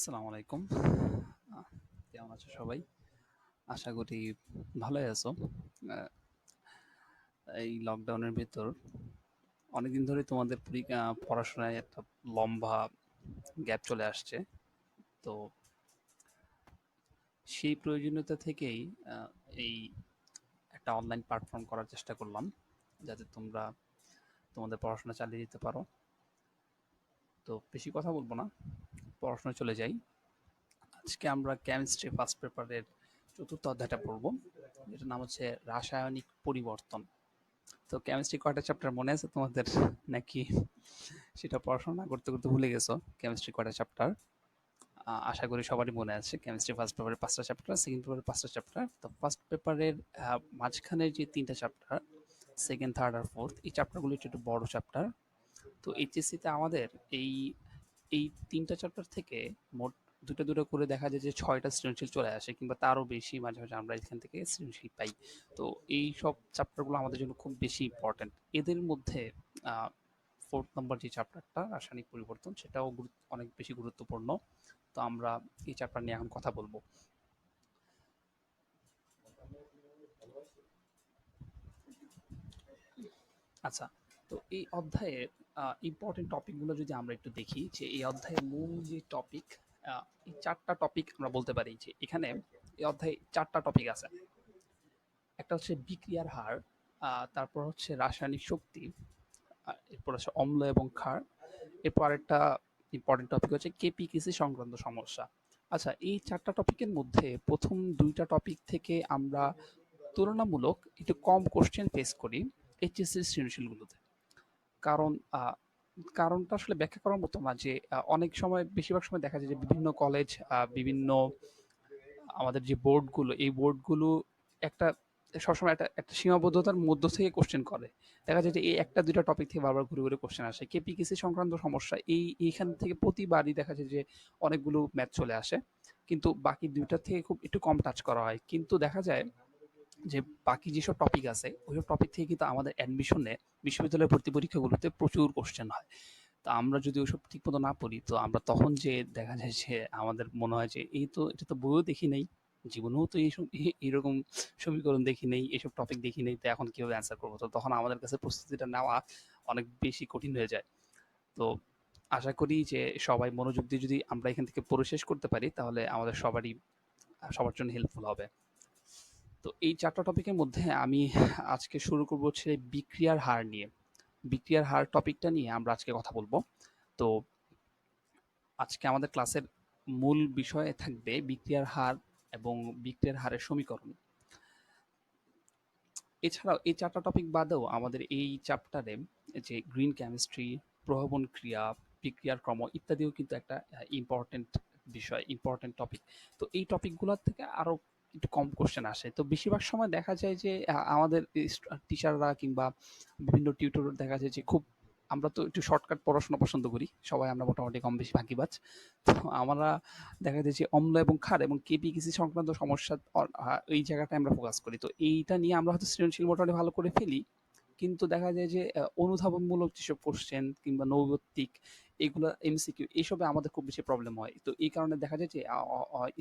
আসসালামু আলাইকুম। আহ কেমন আছো সবাই? আশা করি ভালোই আছো। আ এই লকডাউনের ভেতর অনেকদিন ধরেই তোমাদের পড়াশোনায় একটা লম্বা গ্যাপ চলে আসছে। তো সেই প্রয়োজনীয়তা থেকেই আ এই একটা অনলাইন প্ল্যাটফর্ম করার চেষ্টা করলাম, যাতে তোমরা তোমাদের পড়াশোনা চালিয়ে যেতে পারো। তো বেশি কথা বলব না, পড়াশোনায় চলে যাই। আজকে আমরা কেমিস্ট্রি ফার্স্ট পেপারের ৪র্থ অধ্যায়টা পড়ব, যেটার নাম হচ্ছে রাসায়নিক পরিবর্তন। তো কেমিস্ট্রি কয়টা চ্যাপ্টার মনে আছে তোমাদের, নাকি সেটা পড়াশোনা করতে করতে ভুলে গেছো? কেমিস্ট্রি কয়টা চ্যাপ্টার? আশা করি সবারই মনে আছে। কেমিস্ট্রি ফার্স্ট পেপারের ৫টা চ্যাপ্টার, সেকেন্ড পেপারের ৫টা চ্যাপ্টার। তো ফার্স্ট পেপারের মাঝখানের যে ৩টা চ্যাপ্টার, সেকেন্ড, থার্ড আর ফোর্থ, এই চ্যাপ্টারগুলো একটু একটু বড় চ্যাপ্টার। তো এইচএসসিতে আমাদের এই এই ৩টা চ্যাপ্টার থেকে মোট ২টা ২টা করে দেখা যায় যে ৬টা সৃজনশীল চলে আসে, কিংবা তারও বেশি মাঝে মাঝে আমরা এখান থেকে সৃজনশীল পাই। তো এই সব চ্যাপ্টারগুলো আমাদের জন্য খুব বেশি ইম্পর্ট্যান্ট। এদের মধ্যে ফোর্থ নম্বর যে চ্যাপ্টারটা রাসায়নিক পরিবর্তন, সেটাও অনেক বেশি গুরুত্বপূর্ণ। তো আমরা এই চ্যাপ্টার নিয়ে এখন কথা বলবো। আচ্ছা, তো এই অধ্যায়ের ইম্পর্টেন্ট টপিকগুলো যদি আমরা একটু দেখি, যে এই অধ্যায়ের মূল যে টপিক, এই ৪টা টপিক আমরা বলতে পারি যে এখানে এই অধ্যায়ে ৪টা টপিক আছে। একটা হচ্ছে বিক্রিয়ার হার, তারপর হচ্ছে রাসায়নিক শক্তি, এরপর হচ্ছে অম্ল এবং ক্ষার, এরপর আরেকটা ইম্পর্টেন্ট টপিক হচ্ছে কেপিকেসি সংক্রান্ত সমস্যা। আচ্ছা, এই ৪টা টপিকের মধ্যে প্রথম ২টা টপিক থেকে আমরা তুলনামূলক একটু কম কোশ্চেন ফেস করি এইচএসসির সৃজনশীলগুলোতে। কারণ কারণটা আসলে ব্যাখ্যা করার মতো না, যে অনেক সময়, বেশিরভাগ সময় দেখা যায় যে বিভিন্ন কলেজ, বিভিন্ন আমাদের যে বোর্ডগুলো, এই বোর্ডগুলো একটা সবসময় একটা একটা সীমাবদ্ধতার মধ্য থেকে কোশ্চেন করে। দেখা যায় যে এই একটা দুইটা টপিক থেকে বারবার ঘুরে ঘুরে কোশ্চেন আসে। কেপিকেসি সংক্রান্ত সমস্যা, এইখান থেকে প্রতিবারই দেখা যায় যে অনেকগুলো ম্যাথ চলে আসে, কিন্তু বাকি দুইটার থেকে খুব একটু কম টাচ করা হয়। কিন্তু দেখা যায় যে বাকি যেসব টপিক আছে, ওইসব টপিক থেকে কিন্তু আমাদের অ্যাডমিশনে, বিশ্ববিদ্যালয়ের ভর্তি পরীক্ষাগুলোতে প্রচুর কোশ্চেন হয়। তো আমরা যদি ওইসব ঠিক মতো না পড়ি, তো আমরা তখন যে দেখা যায় যে আমাদের মনে হয় যে এই তো, এটা তো বইও দেখি নাই, জীবনেও তো এইসব এইরকম সমীকরণ দেখি নেই, এইসব টপিক দেখি নেই, তো এখন কিভাবে অ্যান্সার করবো? তো তখন আমাদের কাছে প্রস্তুতিটা নেওয়া অনেক বেশি কঠিন হয়ে যায়। তো আশা করি যে সবাই মনোযোগ দিয়ে যদি আমরা এখান থেকে পড়ে শেষ করতে পারি, তাহলে আমাদের সবার জন্য হেল্পফুল হবে। তো এই ৪টা টপিকের মধ্যে আমি আজকে শুরু করবো হচ্ছে বিক্রিয়ার হার নিয়ে। বিক্রিয়ার হার টপিকটা নিয়ে আমরা আজকে কথা বলবো। তো আজকে আমাদের ক্লাসের মূল বিষয়ে থাকবে বিক্রিয়ার হার এবং বিক্রিয়ার হারের সমীকরণ। এছাড়াও এই ৪টা টপিক বাদেও আমাদের এই চ্যাপ্টারে যে গ্রিন কেমিস্ট্রি, প্রভাবন ক্রিয়া, বিক্রিয়ার ক্রম ইত্যাদিও কিন্তু একটা ইম্পর্টেন্ট বিষয়, ইম্পর্টেন্ট টপিক। তো এই টপিকগুলোর থেকে আরো একটু কম কোশ্চেন আসে। তো বেশিরভাগ সময় দেখা যায় যে আমাদের টিচাররা কিংবা বিভিন্ন টিউটর দেখা যায় যে খুব, আমরা তো একটু শর্টকাট পড়াশোনা পছন্দ করি সবাই, আমরা মোটামুটি কম বেশি ফাঁকিবাজ। তো আমরা দেখা যায় যে অম্ল এবং ক্ষার এবং কেপিকেসি সংক্রান্ত সমস্যা, এই জায়গাটায় আমরা ফোকাস করি। তো এইটা নিয়ে আমরা হয়তো সৃজনশীল মোটামুটি ভালো করে ফেলি, কিন্তু দেখা যায় যে অনুধাবনমূলক যেসব কোশ্চেন কিংবা নৈর্ব্যক্তিক, এগুলা এমসিকিউ, এইসবে আমাদের খুব বেশি প্রবলেম হয়। তো এই কারণে দেখা যায় যে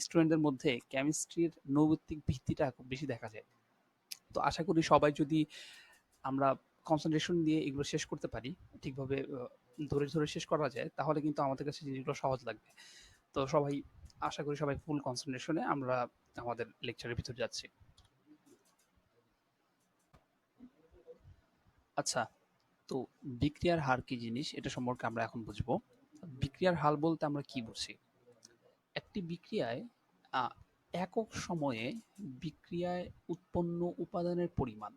স্টুডেন্টদের মধ্যে কেমিস্ট্রির নৈর্ব্যক্তিক ভিত্তিটা খুব বেশি দেখা যায়। তো আশা করি সবাই যদি আমরা কনসেন্ট্রেশন দিয়ে এগুলো শেষ করতে পারি, ঠিকভাবে ধরে ধরে শেষ করা যায়, তাহলে কিন্তু আমাদের কাছে জিনিসগুলো সহজ লাগবে। তো সবাই, আশা করি সবাই ফুল কনসেন্ট্রেশনে আমরা আমাদের লেকচারের ভিতর যাচ্ছি। আচ্ছা, তো বিক্রিয়ার হার কি জিনিস, এটা সম্পর্কে আমরা এখন বুঝবো। বিক্রিয়ার হার বলতে আমরা কি বুঝি? একটি বিক্রিয়ায় আহ, একক সময়ে বিক্রিয়ায় উৎপন্ন উপাদানের পরিমাণ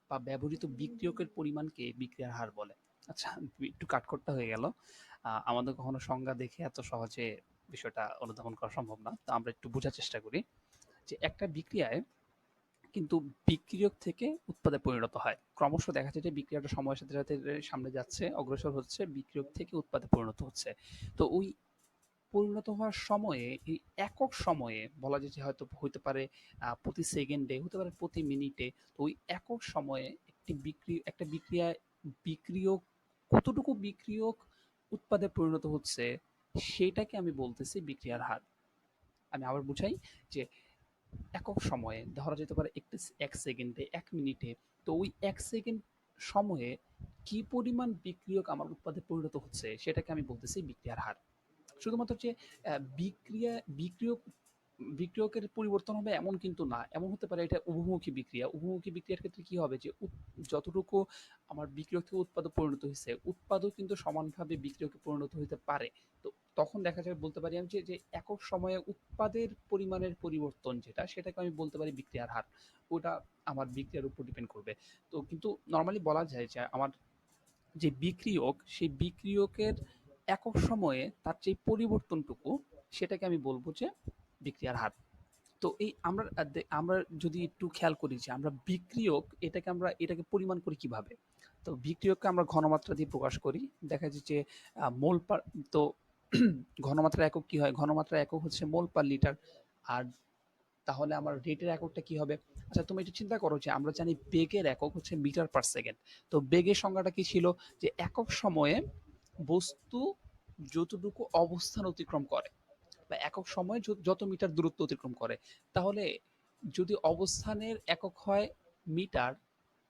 বা ব্যবহৃত বিক্রিয়কের পরিমাণকে বিক্রিয়ার হার বলে। আচ্ছা, একটু কাঠখোট্টা হয়ে গেল। আমাদের কখনো সংজ্ঞা দেখে এত সহজে বিষয়টা অনুধাবন করা সম্ভব না। তো আমরা একটু বোঝার চেষ্টা করি যে একটা বিক্রিয়ায় কিন্তু বিক্রিয়ক থেকে উৎপাদে পরিণত হয়। ক্রমশ দেখা যায় যে বিক্রিয়াটা সময়ের সাথে সাথে সামনে যাচ্ছে, অগ্রসর হচ্ছে, বিক্রিয়ক থেকে উৎপাদে পরিণত হচ্ছে। তো ওই পরিণত হওয়ার সময়ে, এই একক সময়ে বলা যায় যে হয়তো হইতে পারে প্রতি সেকেন্ডে, হতে পারে প্রতি মিনিটে। তো ওই একক সময়ে একটা বিক্রিয়ায় বিক্রিয়ক, কতটুকু বিক্রিয়ক উৎপাদে পরিণত হচ্ছে, সেটাকে আমি বলতেছি বিক্রিয়ার হার। আমি আবার বুঝাই যে একক সময়ে ধরা যেতে পারে একটি ১ সেকেন্ডে, ১ মিনিটে। তো ওই ১ সেকেন্ড সময়ে কি পরিমাণ বিক্রিয়ক আমার উৎপাদে পরিণত হচ্ছে সেটাকে আমি বলতেছি বিক্রিয়ার হার। শুধুমাত্র যে বিক্রিয়া বিক্রিয়ক বিক্রিয়কের পরিবর্তন হবে এমন কিন্তু না। এমন হতে পারে এটা উভমুখী বিক্রিয়া। উভমুখী বিক্রিয়ার ক্ষেত্রে কি হবে যে যতটুকু আমার বিক্রিয়ক থেকে উৎপাদে পরিণত হইছে, উৎপাদও কিন্তু সমানভাবে বিক্রিয়কে পরিণত হইতে পারে। তো তখন দেখা যাবে বলতে পারি আমি যে একক সময়ে উৎপাদের পরিমাণের পরিবর্তন যেটা, সেটাকে আমি বলতে পারি বিক্রিয়ার হার। ওটা আমার বিক্রিয়ার উপর ডিপেন্ড করবে। তো কিন্তু নরমালি বলা যায় যে আমার যে বিক্রিয়ক, সেই বিক্রিয়কের একক সময়ে তার যে পরিবর্তনটুকু, সেটাকে আমি বলব যে বিক্রিয়ার হার। তো এই আমরা যদি একটু খেয়াল করি যে আমরা বিক্রিয়ক এটাকে পরিমাণ করি কিভাবে? তো বিক্রিয়ককে আমরা ঘনমাত্রা দিয়ে প্রকাশ করি। দেখা যায় যে মোল পার তো ঘনমাত্রার একক কি হয়? ঘনমাত্রার একক হচ্ছে মোল পার লিটার। আর তাহলে আমার রেটের এককটা কি হবে? আচ্ছা তুমি একটু চিন্তা করো যে আমরা জানি বেগের একক হচ্ছে মিটার পার সেকেন্ড। তো বেগের সংজ্ঞাটা কি ছিল? যে একক সময়ে বস্তু যতটুকু অবস্থান অতিক্রম করে বা একক সময়ে যত মিটার দূরত্ব অতিক্রম করে। তাহলে যদি অবস্থানের একক হয় মিটার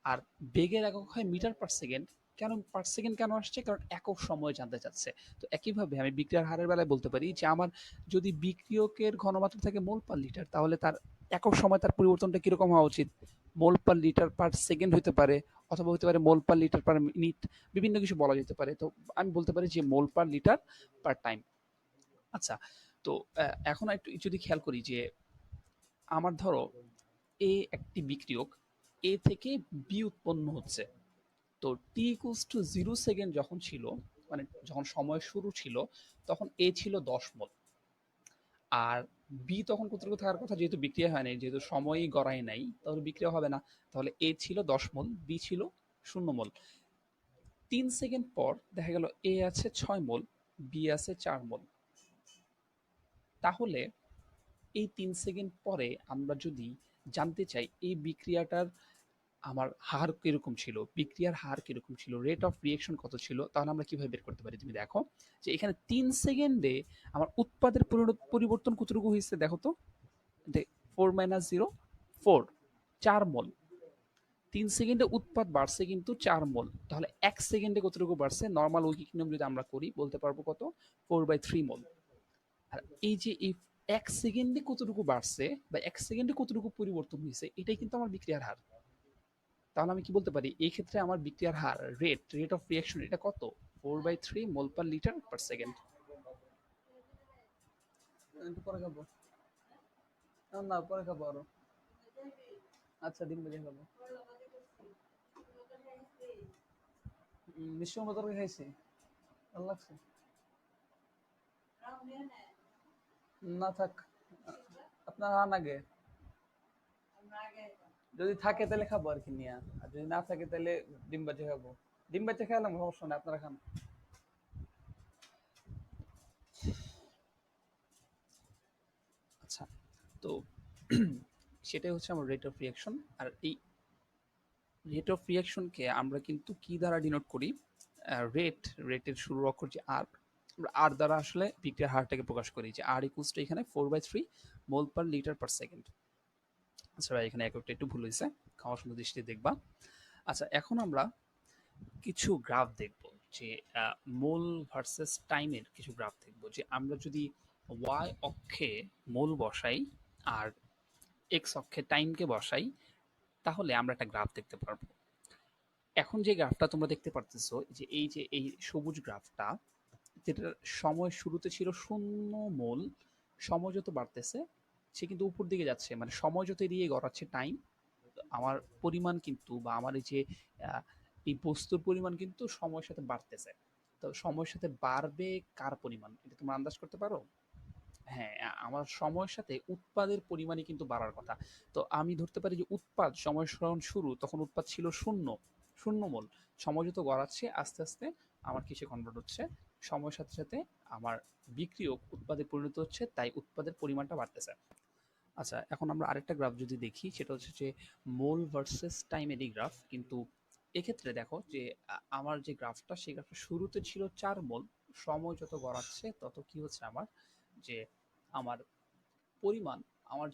আর বেগের একক হয় মিটার পার সেকেন্ড, কেন পার সেকেন্ড কেন আসছে? কারণ একক সময় জানতে চাচ্ছে। তো একইভাবে আমি বিক্রিয়ার হারের বেলায় বলতে পারি যে আমার যদি বিক্রিয়কের ঘনমাত্রা থাকে মোল পার লিটার, তাহলে তার একক সময় তার পরিবর্তনটা কিরকম হওয়া উচিত? মোল পার লিটার পার সেকেন্ড হতে পারে, অথবা হতে পারে মোল পার লিটার পার মিনিট, বিভিন্ন কিছু বলা যেতে পারে। তো আমি বলতে পারি যে মোল পার লিটার পার টাইম। আচ্ছা, তো এখন একটু যদি খেয়াল করি যে আমার ধরো এ একটি বিক্রিয়ক, এ থেকে বি উৎপন্ন হচ্ছে। তো টি ইকুয়ালস টু 0 সেকেন্ড যখন ছিল, মানে যখন সময় শুরু ছিল, তখন এ ছিল ১০ মোল। আর বি তখন কতটুকু থাকার কথা? যেহেতু বিক্রিয়া হয় নাই, যেহেতু সময়ই গড়ায় নাই, তাহলে বিক্রিয়া হবে না। তাহলে এ ছিল ১০ মোল, বি ছিল ০ মোল। ৩ সেকেন্ড পর দেখা গেল এ আছে ৬ মোল, বি আছে ৪ মোল। তাহলে এই ৩ সেকেন্ড পরে আমরা যদি জানতে চাই এই বিক্রিয়াটার আমার হার কিরকম ছিল, বিক্রিয়ার হার কিরকম ছিল, রেট অফ রিঅ্যাকশন কত ছিল, তাহলে আমরা কিভাবে বের করতে পারি? তুমি দেখো যে এখানে ৩ সেকেন্ডে আমার উৎপাদের পরিবর্তন কতটুকু হয়েছে দেখো তো। 4 মাইনাস 0, 4, ৪ মোল। ৩ সেকেন্ডে উৎপাদ বাড়ছে কিন্তু ৪ মোল। তাহলে ১ সেকেন্ডে কতটুকু বাড়ছে? নরমাল ঐকিক নিয়ম যদি আমরা করি বলতে পারবো কত? 4/3 মোল। আর এই যে এই ১ সেকেন্ডে কতটুকু বাড়ছে বা ১ সেকেন্ডে কতটুকু পরিবর্তন হয়েছে, এটাই কিন্তু আমার বিক্রিয়ার হার। তাহলে আমি কি বলতে পারি? এই ক্ষেত্রে আমার বিক্রিয়ার হার, রেট অফ রিঅ্যাকশন এটা কত? 4/3 মোল পার লিটার পার সেকেন্ড। একটু পরে খাবো। না পরে খাবো আরো। আচ্ছা ডিম ভেজে খাবো। মিষ্টি কুমড়া তরকারি খাইছি, ভালো লাগছে। না থাক, আপনার আন আগে। যদি থাকে তাহলে খাবো আর কি নিয়ে, আর যদি না থাকে তাহলে ডিম ভাজা খাবো। ডিম ভাজা খেলাম, সমস্যা নেই, আপনারা খান। আচ্ছা, তো সেটাই হচ্ছে আমার রেট অফ রিঅ্যাকশন। আর এই রেট অফ রিঅ্যাকশনকে আমরা কিন্তু কি দ্বারা ডিনোট করি? রেটের শুরুর অক্ষর যে আর, আমরা আর দ্বারা আসলে বিক্রিয়ার হারটাকে প্রকাশ করি যে আর ইকুয়ালস টু এখানে 4/3 মোল পার লিটার পার সেকেন্ড। আচ্ছা ভাই, এখানে এককটা একটু ভুল হয়েছে, খাওয়ার সুন্দর দৃষ্টি দেখবা। আচ্ছা, এখন আমরা কিছু গ্রাফ দেখব যে মোল ভার্সেস টাইমের কিছু গ্রাফ দেখব যে আমরা যদি ওয়াই অক্ষে মোল বসাই আর এক্স অক্ষে টাইমকে বসাই, তাহলে আমরা একটা গ্রাফ দেখতে পারবো। এখন যে গ্রাফটা তোমরা দেখতে পারতেছো যে এই সবুজ গ্রাফটা, যেটার সময় শুরুতে ছিল 0 মোল, সময় যত বাড়তেছে সে কিন্তু উপর দিকে যাচ্ছে, মানে সময় যত এদিকে গড়াচ্ছে টাইম, আমার পরিমাণ কিন্তু বা আমার এই যে আহ, এই বস্তুর পরিমাণ কিন্তু সময়ের সাথে বাড়তেছে। তো সময়ের সাথে বাড়বে কার পরিমাণ, এটা তোমরা আন্দাজ করতে পারো? হ্যাঁ, আমার সময়ের সাথে উৎপাদের পরিমাণই কিন্তু বাড়ার কথা। তো আমি ধরতে পারি যে উৎপাদ সময় যখন শুরু তখন উৎপাদ ছিল 0 মোল। সময় যত গড়াচ্ছে আস্তে আস্তে আমার কিসে কনভার্ট হচ্ছে? সময়ের সাথে সাথে আমার বিক্রিয়ক উৎপাদে পরিণত হচ্ছে, তাই উৎপাদের পরিমাণটা বাড়তেছে। আচ্ছা, এখন আমরা আরেকটা গ্রাফ যদি দেখি, সেটা হচ্ছে যে মোল ভার্সেস টাইমেরই গ্রাফ। কিন্তু এক্ষেত্রে দেখো যে আমার যে গ্রাফটা, সেই গ্রাফটা শুরুতে ছিল 4 মোল, সময় যত গড়াচ্ছে তত কি হচ্ছে আমার, যে আমার পরিমাণ, আমার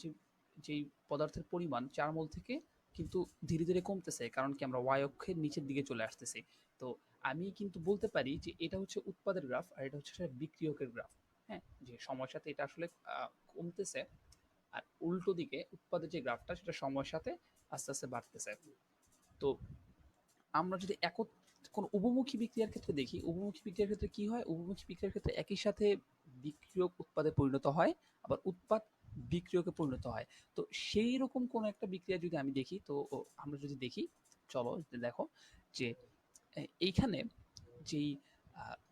যেই পদার্থের পরিমাণ 4 মোল থেকে কিন্তু ধীরে ধীরে কমতেছে, কারণ কি আমরা ওয়াই অক্ষের নিচের দিকে চলে আসতেছি। তো আমি কিন্তু বলতে পারি যে এটা হচ্ছে উৎপাদের গ্রাফ আর এটা হচ্ছে বিক্রিয়কের গ্রাফ। হ্যাঁ, যে সময়ের সাথে এটা আসলে কমতেছে, আর উল্টো দিকে উৎপাদের যে গ্রাফটা সেটা সময়ের সাথে আস্তে আস্তে বাড়তেছে। তো আমরা যদি কোনো উভমুখী বিক্রিয়ার ক্ষেত্রে দেখি, উভমুখী বিক্রিয়ার ক্ষেত্রে কি হয়, উভমুখী বিক্রিয়ার ক্ষেত্রে একই সাথে বিক্রিয়ক উৎপাদে পরিণত হয়, আবার উৎপাদ বিক্রিয়কে পরিণত হয়। তো সেই রকম কোন একটা বিক্রিয়া যদি আমি দেখি, তো আমরা যদি দেখি, চলো দেখো যে এইখানে যেই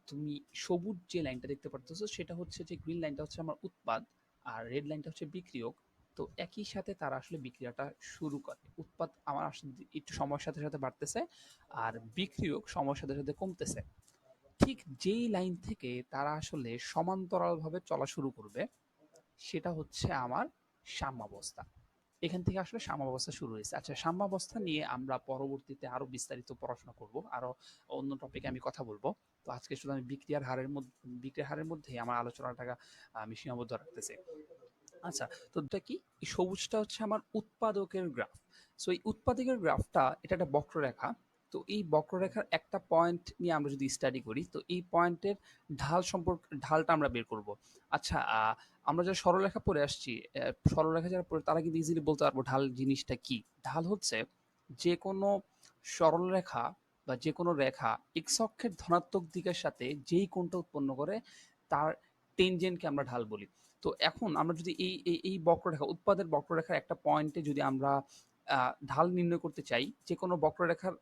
তুমি সবুজ যে লাইনটা দেখতে পারতেছো সেটা হচ্ছে, যে গ্রিন লাইনটা হচ্ছে আমার উৎপাদ আর রেড লাইনটা হচ্ছে বিক্রিয়ক। তো একই সাথে তারা আসলে বিক্রিয়াটা শুরু করে। উৎপাদ আমার আসলে একটু সময়ের সাথে সাথে বাড়তেছে আর বিক্রিয়ক সময়ের সাথে সাথে কমতেছে। ঠিক যেই লাইন থেকে তারা আসলে সমান্তরালভাবে চলা শুরু করবে সেটা হচ্ছে আমার সাম্যাবস্থা। এখান থেকে আসলে সাম্যাবস্থা শুরু হয়েছে। আচ্ছা, সাম্যাবস্থা নিয়ে আমরা পরবর্তীতে আরো বিস্তারিত পড়াশোনা করব, আরো অন্য টপিকে আমি কথা বলবো। তো আজকে শুধু আমি বিক্রিয়ার হারের মধ্যে আমার আলোচনাটা আমি সীমাবদ্ধ রাখতেছি। আচ্ছা, তো এটা কি, এই সবুজটা হচ্ছে আমার উৎপাদকের গ্রাফ। সো এই উৎপাদকের গ্রাফটা এটা একটা বক্ররেখা। তো এই বক্ররেখার একটা পয়েন্ট নিয়ে আমরা যদি স্টাডি করি, তো এই পয়েন্টের ঢালটা আমরা বের করব। আচ্ছা, আমরা যারা সরলরেখা পড়ে আসছি, সরলরেখা যারা পড়ে তারা কিন্তু ইজিলি বলতে পারবো ঢাল জিনিসটা কি। ঢাল হচ্ছে যে কোনো সরলরেখা বা যে কোনো রেখা এক্স অক্ষের ধনাত্মক দিকের সাথে যেই কোণটা উৎপন্ন করে তার টেনজেন্টকে আমরা ঢাল বলি। তো এখন আমরা যদি এই বক্ররেখা, উৎপাদের বক্ররেখার একটা পয়েন্টে যদি আমরা ঢাল নির্ণয় করতে চাই, যে কোনো বক্ররেখার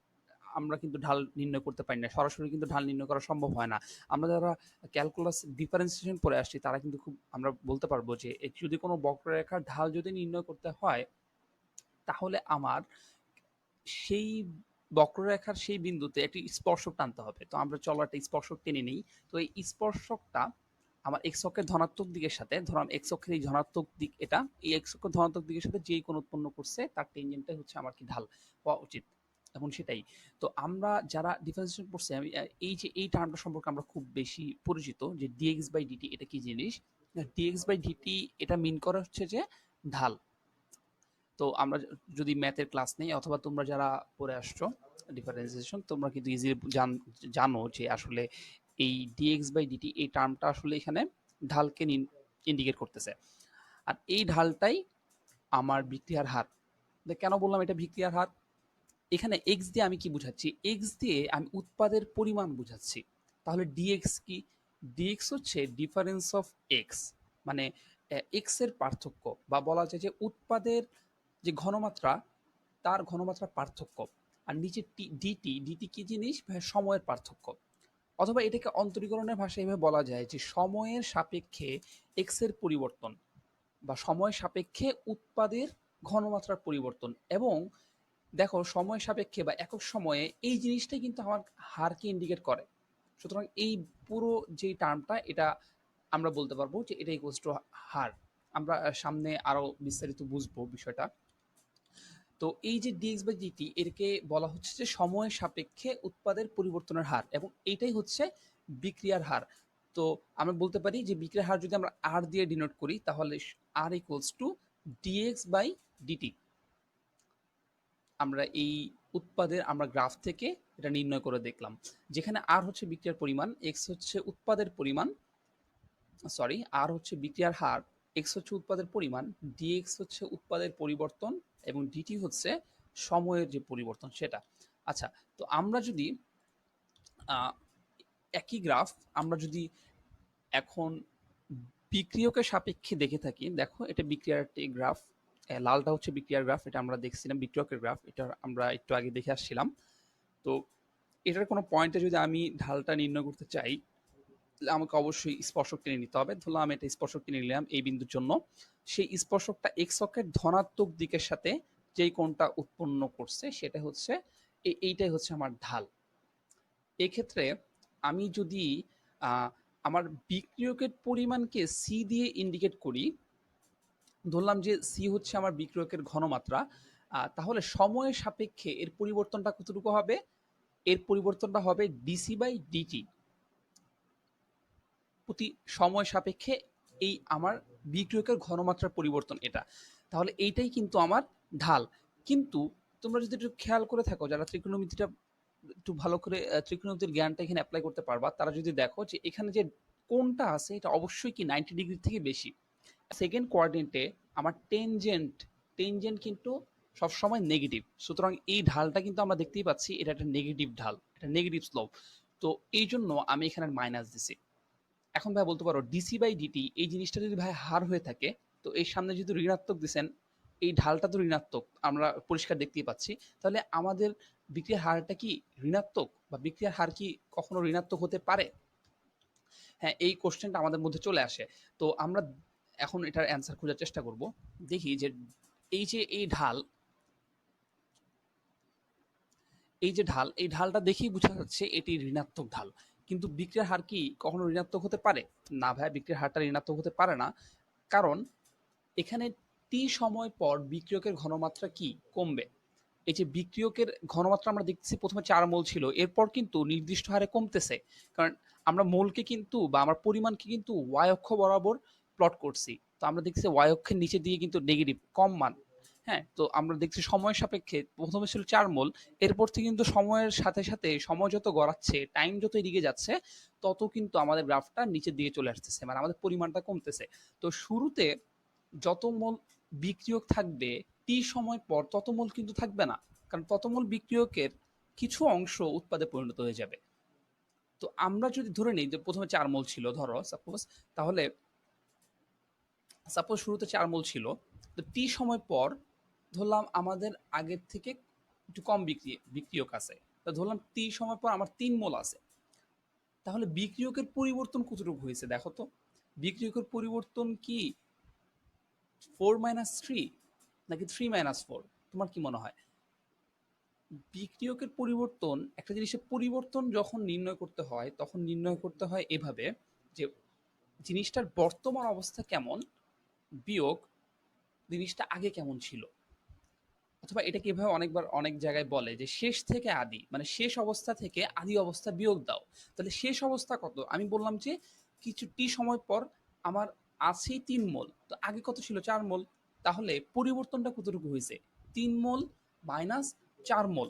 আমরা কিন্তু ঢাল নির্ণয় করতে পারি না, সরাসরি কিন্তু ঢাল নির্ণয় করা সম্ভব হয় না। আমরা যারা ক্যালকুলাস ডিফারেন্সিয়েশন পড়ে আসছি তারা কিন্তু খুব আমরা বলতে পারবো যে যদি কোনো বক্ররেখার ঢাল যদি নির্ণয় করতে হয়, তাহলে আমার সেই বক্ররেখার সেই বিন্দুতে একটি স্পর্শক টানতে হবে। তো আমরা চলো একটা স্পর্শক টেনে নিই। তো এই স্পর্শকটা আমার এক্স অক্ষের ধনাত্মক দিকের সাথে, ধরুন এক্স অক্ষের এই ধনাত্মক দিক এটা, এই এক্স অক্ষের ধনাত্মক দিকের সাথে যেই কোণ উৎপন্ন করছে তার টেনজেন্টটাই হচ্ছে আমার কি ঢাল হওয়া উচিত। এখন সেটাই। তো আমরা যারা ডিফারেন্সিয়েশন পড়ছি, আমি এই যে এই টার্মটা সম্পর্কে আমরা খুব বেশি পরিচিত, যে ডিএক্স বাই ডিটি এটা কি জিনিস। ডিএক্স বাই ডিটি এটা মিন করা হচ্ছে যে ঢাল। তো আমরা যদি ম্যাথের ক্লাস নেই অথবা তোমরা যারা পড়ে আসছো ডিফারেন্সিয়েশন, তোমরা কিন্তু ইজিলি জানো যে আসলে এই ডিএক্স বাই ডিটি এই টার্মটা আসলে এখানে ঢালকে ইন্ডিকেট করতেছে। আর এই ঢালটাই আমার বিক্রিয়ার হার। কেন বললাম এটা বিক্রিয়ার হার? এখানে এক্স দিয়ে আমি কি বুঝাচ্ছি, এক্স দিয়ে আমি উৎপাদের পরিমাণ বুঝাচ্ছি। তাহলে ডিএক্স কি? ডিএক্স হচ্ছে ডিফারেন্স অফ এক্স, মানে এক্স এর পার্থক্য, বা বলা যায় যে উৎপাদের যে ঘনমাত্রা তার ঘনমাত্রা পার্থক্য। আর নিচে ডিটি, ডিটি কি জিনিস? সময়ের পার্থক্য। অথবা এটাকে অন্তরীকরণের ভাষায় এভাবে বলা যায় যে সময়ের সাপেক্ষে এক্স এর পরিবর্তন, বা সময় সাপেক্ষে উৎপাদের ঘনমাত্রার পরিবর্তন। এবং দেখো, সময় সাপেক্ষে বা একক সময়ে এই জিনিসটাই কিন্তু আমার হারকে ইন্ডিকেট করে। সুতরাং এই পুরো যে টার্মটা, এটা আমরা বলতে পারবো যে এটা ইকুয়ালস টু হার। আমরা সামনে আরো বিস্তারিত বুঝবো বিষয়টা। তো এই যে ডিএক্স বাই ডিটি এরকে বলা হচ্ছে যে সময়ের সাপেক্ষে উৎপাদের পরিবর্তনের হার, এবং এইটাই হচ্ছে বিক্রিয়ার হার। তো আমরা বলতে পারি যে বিক্রিয়ার হার যদি আমরা আর দিয়ে ডিনোট করি, তাহলে R equals to dx by dt. আমরা এই উৎপাদের আমরা গ্রাফ থেকে এটা নির্ণয় করে দেখলাম, যেখানে আর হচ্ছে বিক্রিয়ার পরিমাণ, এক্স হচ্ছে উৎপাদের পরিমাণ, সরি আর হচ্ছে বিক্রিয়ার হার, এক্স হচ্ছে উৎপাদের পরিমাণ, ডিএক্স হচ্ছে উৎপাদের পরিবর্তন, এবং ডিটি হচ্ছে সময়ের যে পরিবর্তন সেটা। আচ্ছা, তো আমরা যদি একই গ্রাফ আমরা যদি এখন বিক্রিয়কের সাপেক্ষে দেখে থাকি, দেখো এটা বিক্রিয়ার গ্রাফ, লালটা হচ্ছে বিক্রিয়ার গ্রাফ, এটা আমরা দেখছিলাম বিক্রিয়কের গ্রাফ, এটা আমরা একটু আগে দেখে আসছিলাম। তো এটার কোনো পয়েন্টে যদি আমি ঢালটা নির্ণয় করতে চাই, আমাকে অবশ্যই স্পর্শক টেনে নিতে হবে। ধরলাম আমি একটা স্পর্শক টেনে নিলাম এই বিন্দুর জন্য, সেই স্পর্শকটা এক্স অক্ষের ধনাত্মক দিকের সাথে যেই কোণটা উৎপন্ন করছে সেটা হচ্ছে এইটাই হচ্ছে আমার ঢাল। এক্ষেত্রে আমি যদি আমার বিক্রিয়কের পরিমাণকে সি দিয়ে ইন্ডিকেট করি, ধরলাম যে সি হচ্ছে আমার বিক্রিয়কের ঘনমাত্রা, তাহলে সময়ের সাপেক্ষে এর পরিবর্তনটা কতটুকু হবে? এর পরিবর্তনটা হবে ডিসি বাই ডিটি। প্রতি সময় সাপেক্ষে এই আমার বিক্রিয়কের ঘনমাত্রার পরিবর্তন এটা। তাহলে এইটাই কিন্তু আমার ঢাল। কিন্তু তোমরা যদি একটু খেয়াল করে থাকো, যারা ত্রিকোণমিতিটা একটু ভালো করে ত্রিকোণমিতির জ্ঞানটা এখানে এপ্লাই করতে পারবা, তারা যদি দেখো যে এখানে যে কোণটা আছে এটা অবশ্যই কি 90 ডিগ্রি থেকে বেশি। সেকেন্ড কোয়াড্রেন্টে আমার টেনজেন্ট কিন্তু সবসময় নেগেটিভ, সুতরাং এই ঢালটা কিন্তু আমরা দেখতেই পাচ্ছি এটা একটা নেগেটিভ ঢাল, এটা নেগেটিভ স্লোপ। তো এই জন্য আমি এখানে মাইনাস দিছি। এখন ভাই বলতে পারো ডিসি বাই ডিটি এই জিনিসটা যদি ভাই হার হয়ে থাকে, তো এর সামনে যদি ঋণাত্মক দিছেন, এই ঢালটা তো ঋণাত্মক আমরা পরিষ্কার দেখতেই পাচ্ছি, তাহলে আমাদের বিক্রিয়ার হারটা কি ঋণাত্মক, বা বিক্রিয়ার হার কি কখনো ঋণাত্মক হতে পারে? হ্যাঁ, এই কোশ্চেনটা আমাদের মধ্যে চলে আসে। তো আমরা এখন এটার অ্যান্সার খোঁজার চেষ্টা করব। দেখি যে এই যে এই ঢাল, এই ঢালটা দেখেই বোঝা যাচ্ছে এটি ঋণাত্মক ঢাল। কিন্তু বিক্রিয়ার হার কি কখনো ঋণাত্মক হতে পারে? না ভাই, বিক্রিয়ার হারটা ঋণাত্মক হতে পারে না। কারণ এখানে টি সময় পর বিক্রিয়কের ঘনমাত্রা কি কমবে। এই যে বিক্রিয়কের ঘনমাত্রা আমরা দেখতেছি প্রথমে 4 মোল ছিল, এরপর কিন্তু নির্দিষ্ট হারে কমতেছে। কারণ আমরা মোলকে কিন্তু বা আমার পরিমাণকে কিন্তু ওয়াই অক্ষ বরাবর প্লট করছি। তো আমরা দেখছি ওয়াই অক্ষের নিচে দিয়ে কিন্তু নেগেটিভ কম মান। হ্যাঁ, তো আমরা দেখছি সময় সাপেক্ষে প্রথমে ছিল 4 মোল, এরপর থেকে কিন্তু সময়ের সাথে সাথে সময় যত গড়াচ্ছে, টাইম যত এদিকে যাচ্ছে, তত কিন্তু আমাদের গ্রাফটা নিচের দিকে চলে আসতেছে, মানে আমাদের পরিমাণটা কমতেছে। তো শুরুতে যত মোল বিক্রিয়ক থাকবে, টি সময় পর তত মোল কিন্তু থাকবে না, কারণ তত মোল বিক্রিয়কের কিছু অংশ উৎপাদে পরিণত হয়ে যাবে। তো আমরা যদি ধরে নিই যে প্রথমে 4 মোল ছিল ধরো সাপোজ, তাহলে শুরুতে 4 মোল ছিল, তো টি সময় পর ধরলাম আমাদের আগের থেকে একটু কম বিক্রিয়ক আছে, তো ধরলাম টি সময় পর আমার 3 মোল আছে। তাহলে বিক্রিয়কের পরিবর্তন কতটুকু হয়েছে দেখো তো। বিক্রিয়কের পরিবর্তন কি 4 - 3 নাকি 3 - 4? তোমার কি মনে হয়? বিক্রিয়কের পরিবর্তন, একটা জিনিসের পরিবর্তন যখন নির্ণয় করতে হয় তখন নির্ণয় করতে হয় এভাবে যে জিনিসটার বর্তমান অবস্থা কেমন বিয়োগ জিনিসটা আগে কেমন ছিল। অথবা এটাকে এভাবে অনেকবার অনেক জায়গায় বলে যে শেষ থেকে আদি, মানে শেষ অবস্থা থেকে আদি অবস্থা বিয়োগ দাও। তাহলে শেষ অবস্থা কত? আমি বললাম যে কিছু টি সময় পর আমার আছেই 3 মোল, তো আগে কত ছিল 4 মোল, তাহলে পরিবর্তনটা কতটুকু হয়েছে 3 মোল মাইনাস 4 মোল।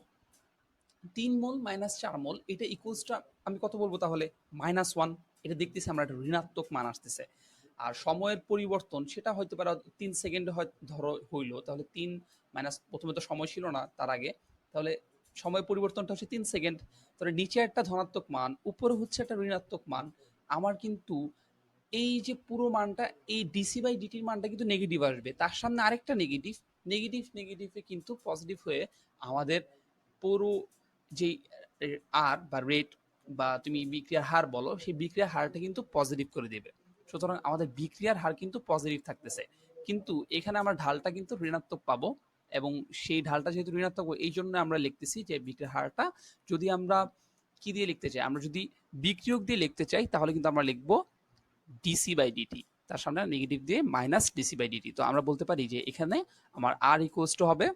3 মোল - 4 মোল এটা ইকুয়ালসটা আমি কত বলবো তাহলে? -1। এটা দেখতেছি আমরা একটা ঋণাত্মক মান আসতেছে। আর সময়ের পরিবর্তন সেটা হয়তো পারে 3 সেকেন্ডে হয় ধরো হইলো, তাহলে 3 মাইনাস, প্রথমে তো সময় ছিল না তার আগে, তাহলে সময় পরিবর্তনটা হচ্ছে 3 সেকেন্ড। তাহলে নিচে একটা ধনাত্মক মান, উপরে হচ্ছে একটা ঋণাত্মক মান। আমার কিন্তু এই যে পুরো মানটা, এই ডিসি বাই ডিটির মানটা কিন্তু নেগেটিভ আসবে, তার সামনে আরেকটা নেগেটিভ, নেগেটিভে কিন্তু পজিটিভ হয়ে আমাদের পুরো যেই আর বা রেট বা তুমি বিক্রিয়ার হার বলো, সেই বিক্রিয়ার হারটা কিন্তু পজিটিভ করে দেবে। সুতরাং আমাদের বিক্রিয়ার হার কিন্তু পজিটিভ থাকতেছে, কিন্তু এখানে আমরা ঢালটা কিন্তু ঋণাত্মক পাবো। এবং সেই ঢালটা যেহেতু ঋণাত্মক, এই জন্য আমরা লিখতেছি যে বিক্রিয়ার হারটা, যদি আমরা কি দিয়ে লিখতে চাই, আমরা যদি বিক্রিয়ক দিয়ে লিখতে চাই তাহলে কিন্তু আমরা লিখবো ডিসি বাই ডিটি, তার সামনে নেগেটিভ দিয়ে মাইনাস ডিসি বাই ডিটি। তো আমরা বলতে পারি যে এখানে আমার আর ইকুয়ালস টু হবে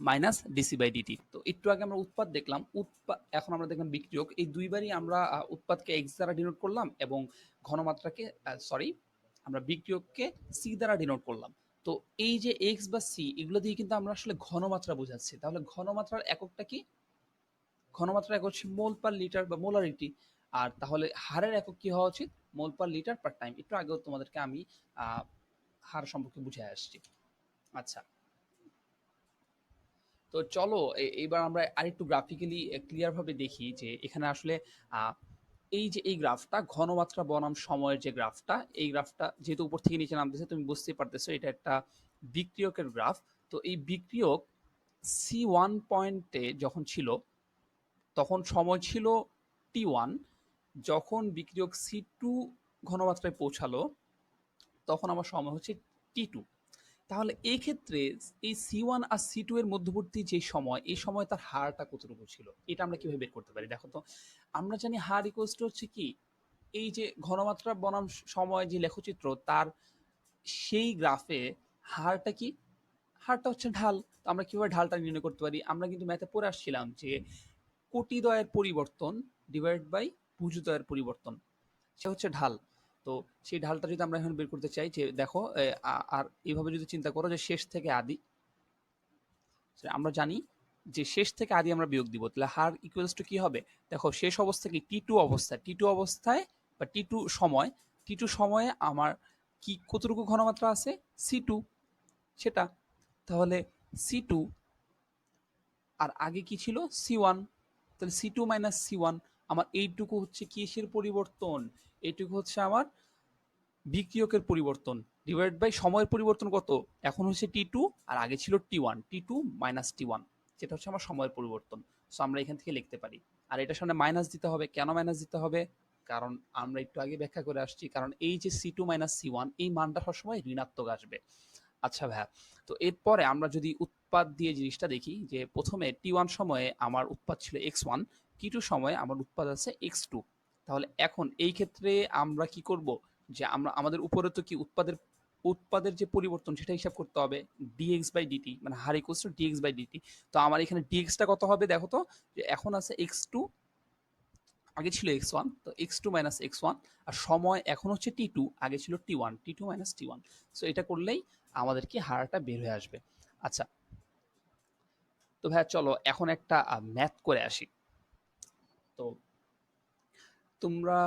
মাইনাস ডিসি বাই ডিটি। তো একটু আগে আমরা উৎপাদ দেখলাম, এখন আমরা দেখলাম বিক্রিয়ক, এই দুইবারই আমরা উৎপাদকে এক্স দ্বারা ডিনোট করলাম এবং ঘনমাত্রাকে সরি আমরা বিক্রিয়ককে সি দ্বারা ডিনোট করলাম। তো এই যে এক্স বা সি, এগুলো দিয়ে কিন্তু আমরা আসলে ঘনমাত্রা বোঝাচ্ছি। তাহলে ঘনমাত্রার এককটা কি? ঘনমাত্রার একক হচ্ছে মোল পার লিটার বা মোলারিটি। আর তাহলে হারের একক কি হওয়া উচিত? মোল পার লিটার পার টাইম। একটু আগেও তোমাদেরকে আমি আহ, হার সম্পর্কে বুঝে আসছি। আচ্ছা, তো চলো এইবার আমরা আরেকটু গ্রাফিক্যালি ক্লিয়ার ভাবে দেখি যে এখানে আসলে আহ, এই যে এই গ্রাফটা ঘনমাত্রা বনাম সময়ের যে গ্রাফটা, এই গ্রাফটা যেহেতু উপর থেকে নিচে নামতেছে তুমি বুঝতেই পারতেছো এটা একটা বিক্রিয়কের গ্রাফ। তো এই বিক্রিয়ক C1 পয়েন্টে যখন ছিল তখন সময় ছিল T1, যখন বিক্রিয়ক C2 ঘনমাত্রায় পৌঁছালো তখন আমার সময় হচ্ছে T2। তাহলে এই ক্ষেত্রে এই C1 আর C2 এর মধ্যবর্তী যে সময়, এই সময় তার হারটা কতটুকু ছিল, এটা আমরা কিভাবে বের করতে পারি দেখো তো। আমরা জানি হার ইকুয়ালস টু হচ্ছে কি, এই যে ঘনমাত্রা বনাম সময় যে লেখচিত্র, তার সেই গ্রাফে হারটা কি? হারটা হচ্ছে ঢাল। তো আমরা কিভাবে ঢালটা নির্ণয় করতে পারি? আমরা কিন্তু ম্যাথে পড়ে আসছিলাম যে কোটিদ্বয়ের পরিবর্তন ডিভাইড বাই ভুজদ্বয়ের পরিবর্তন। সে হচ্ছে ঢাল। তো সেই ঢালটা যদি আমরা এখন বের করতে চাই, যে দেখো আর এইভাবে যদি চিন্তা করো যে শেষ থেকে আদি, আমরা জানি যে শেষ থেকে আদি আমরা বিয়োগ দিব, তাহলে হার ইকুয়ালস টু কি হবে? দেখো শেষ অবস্থা কি, টি2 অবস্থায়, টি2 অবস্থায় বা টি2 সময়, টি2 সময়ে আমার কি কতটুকু ঘনমাত্রা আছে? সি2, সেটা। তাহলে সি2 আর আগে কি ছিল? সি1। তাহলে সি2 মাইনাস সি1, আমার এইটুকু হচ্ছে কিসের পরিবর্তন? এইটুকু হচ্ছে আমার বিক্রিয়কের পরিবর্তন ডিভাইড বাই সময়ের পরিবর্তন কত? এখন হচ্ছে টি2 আর আগে ছিল টি1, টি2 মাইনাস টি1, যেটা হচ্ছে আমার সময়ের পরিবর্তন। সো আমরা এখান থেকে লিখতে পারি। আর এটার সামনে মাইনাস দিতে হবে। কেন মাইনাস দিতে হবে? কারণ আমরা একটু আগে ব্যাখ্যা করে আসছি, কারণ এই যে সি2 মাইনাস সি1, এই মানটা সবসময় ঋণাত্মক আসবে। আচ্ছা ভাইয়া, তো এরপরে আমরা যদি উৎপাদ দিয়ে জিনিসটা দেখি, যে প্রথমে টি1 সময়ে আমার উৎপাদ ছিল x1, টি2 সময়ে আমার উৎপাদ আছে x2। তাহলে এখন এই ক্ষেত্রে আমরা কি করব, যে আমরা আমাদের উপরে তো কি উৎপাদের যে পরিবর্তন সেটা হিসাব করতে হবে, dx বাই ডিটি, মানে হার equals to dx by dt. তো আমার এখানে dxটা কত হবে দেখো তো, যে এখন আছে x2, আগে ছিল x1, তো x2 মাইনাস x1, আর সময় এখন হচ্ছে টি2, আগে ছিল টি1, টি2 মাইনাস টি1। সো এটা করলেই আমাদের কি হারটা বের হয়ে আসবে। আচ্ছা, তো ভাইয়া চলো এখন একটা ম্যাথ করে আসি। তো তোমরা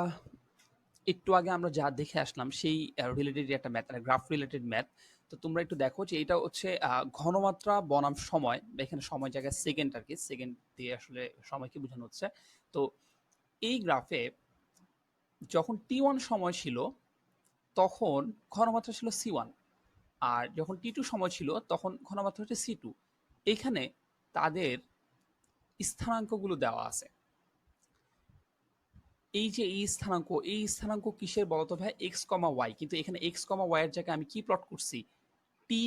একটু আগে আমরা যা দেখে আসলাম সেই রিলেটেড একটা ম্যাথ, মানে গ্রাফ রিলেটেড ম্যাথ। তো তোমরা একটু দেখো যে এটা হচ্ছে ঘনমাত্রা বনাম সময়, এখানে সময় জায়গায় সেকেন্ড, আর কি সেকেন্ড দিয়ে আসলে সময়কে বোঝানো হচ্ছে। তো এই গ্রাফে যখন টি1 সময় ছিল তখন ঘনমাত্রা ছিল সি1, আর যখন টি2 সময় ছিল তখন ঘনমাত্রা হচ্ছে সি2। এখানে তাদের স্থানাঙ্কগুলো দেওয়া আছে। এই যে এই স্থানাঙ্ক কিসের বলতো ভাই? এক্স কমা ওয়াই। কিন্তু এখানে এক্স কমা ওয়াই এর জায়গায় আমি কি প্লট করছি? টি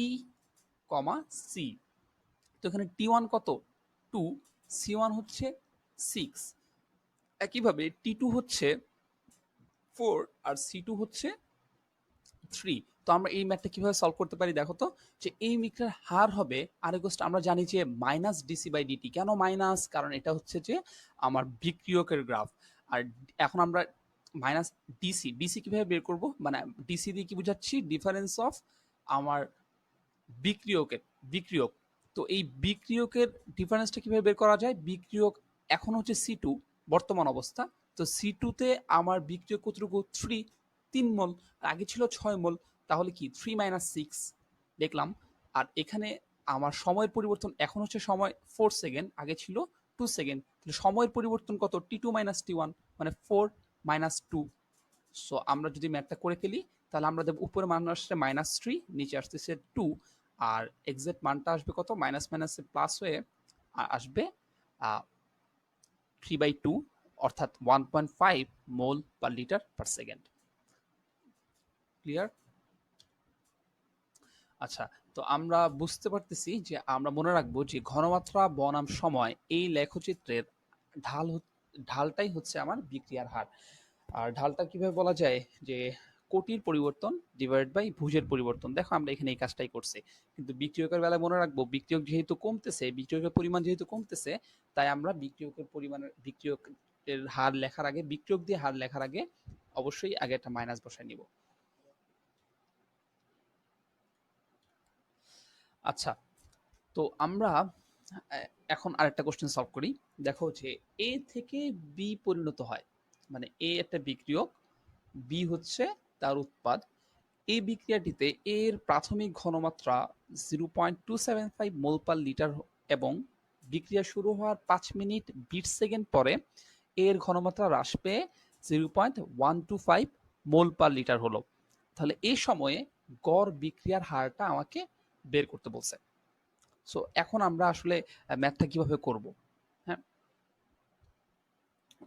কমা সি। তো এখানে টি1 কত? 2, সি1 হচ্ছে 6, একইভাবে টি2 হচ্ছে 4 আর সি2 হচ্ছে 3। তো আমরা এই ম্যাথটা কিভাবে সলভ করতে পারি দেখো তো, যে এই মিটার হার হবে আর ইকুয়ালস টু, আমরা জানি যে মাইনাস ডিসি বাই ডিটি। কেন মাইনাস? কারণ এটা হচ্ছে যে আমার বিক্রিয়কের গ্রাফ। আর এখন আমরা মাইনাস ডিসি, ডিসি কিভাবে বের করব? মানে ডিসি দিয়ে কি বোঝাচ্ছি? ডিফারেন্স অফ আমার বিক্রিয়কের, বিক্রিয়ক। তো এই বিক্রিয়কের ডিফারেন্সটা কিভাবে বের করা যায়? বিক্রিয়ক এখন হচ্ছে সি2 বর্তমান অবস্থা, তো সি2তে আমার বিক্রিয়ক কতটুকু? 3, 3 মোল, আর আগে ছিল 6 মোল। তাহলে কি 3 মাইনাস 6 দেখলাম। আর এখানে আমার সময়ের পরিবর্তন এখন হচ্ছে সময় 4 সেকেন্ড, আগে ছিল 2 সেকেন্ড। তাহলে সময়ের পরিবর্তন কত? টি2 মাইনাস টি1, মানে 4 - 2। সো আমরা যদি ম্যাথটা করে ফেলি, তাহলে আমরা দেব উপরে মান আসছে -3, নিচে আসতেছে 2, আর এক্সাক্ট মানটা আসবে কত? মাইনাস মাইনাসে প্লাস হয়ে আসবে 3/2, অর্থাৎ 1.5 mole per litre per second. Clear? আচ্ছা, তো আমরা বুঝতে পারতেছি যে আমরা মনে রাখবো যে ঘনমাত্রা বনাম সময় এই লেখচিত্রের ঢাল ঢালটাই হচ্ছে আমার বিক্রিয়ার হার। আর ঢালটা কিভাবে বলা যায়? যে কোটির পরিবর্তন ডিভাইড বাই ভুজের পরিবর্তন। দেখো আমরা এখানে এই কাজটাই করছি। কিন্তু বিক্রিয়কের বেলায় মনে রাখবো, বিক্রিয়ক যেহেতু কমতেছে, বিক্রিয়কের পরিমাণ যেহেতু কমতেছে, তাই আমরা বিক্রিয়কের পরিমাণের, বিক্রিয়কের হার লেখার আগে, বিক্রিয়ক দিয়ে হার লেখার আগে অবশ্যই আগে একটা মাইনাস বসায় নিব। আচ্ছা, তো আমরা এখন আরেকটা কোশ্চেন সলভ করি। দেখো যে এ থেকে বি পরিণত হয়, মানে এ একটা বিক্রিয়ক, বি হচ্ছে তার উৎপাদ। এই বিক্রিয়াটিতে এর প্রাথমিক ঘনমাত্রা 0.275 মোল পার লিটার, এবং বিক্রিয়া শুরু হওয়ার 5 মিনিট 20 সেকেন্ড পরে এর ঘনমাত্রা হ্রাস পেয়ে 0.125 মোল পার লিটার হলো। তাহলে এই সময়ে গড় বিক্রিয়ার হারটা আমাকে বের করতে বলছে। সো এখন আমরা আসলে ম্যাথটা কিভাবে করব? হ্যাঁ,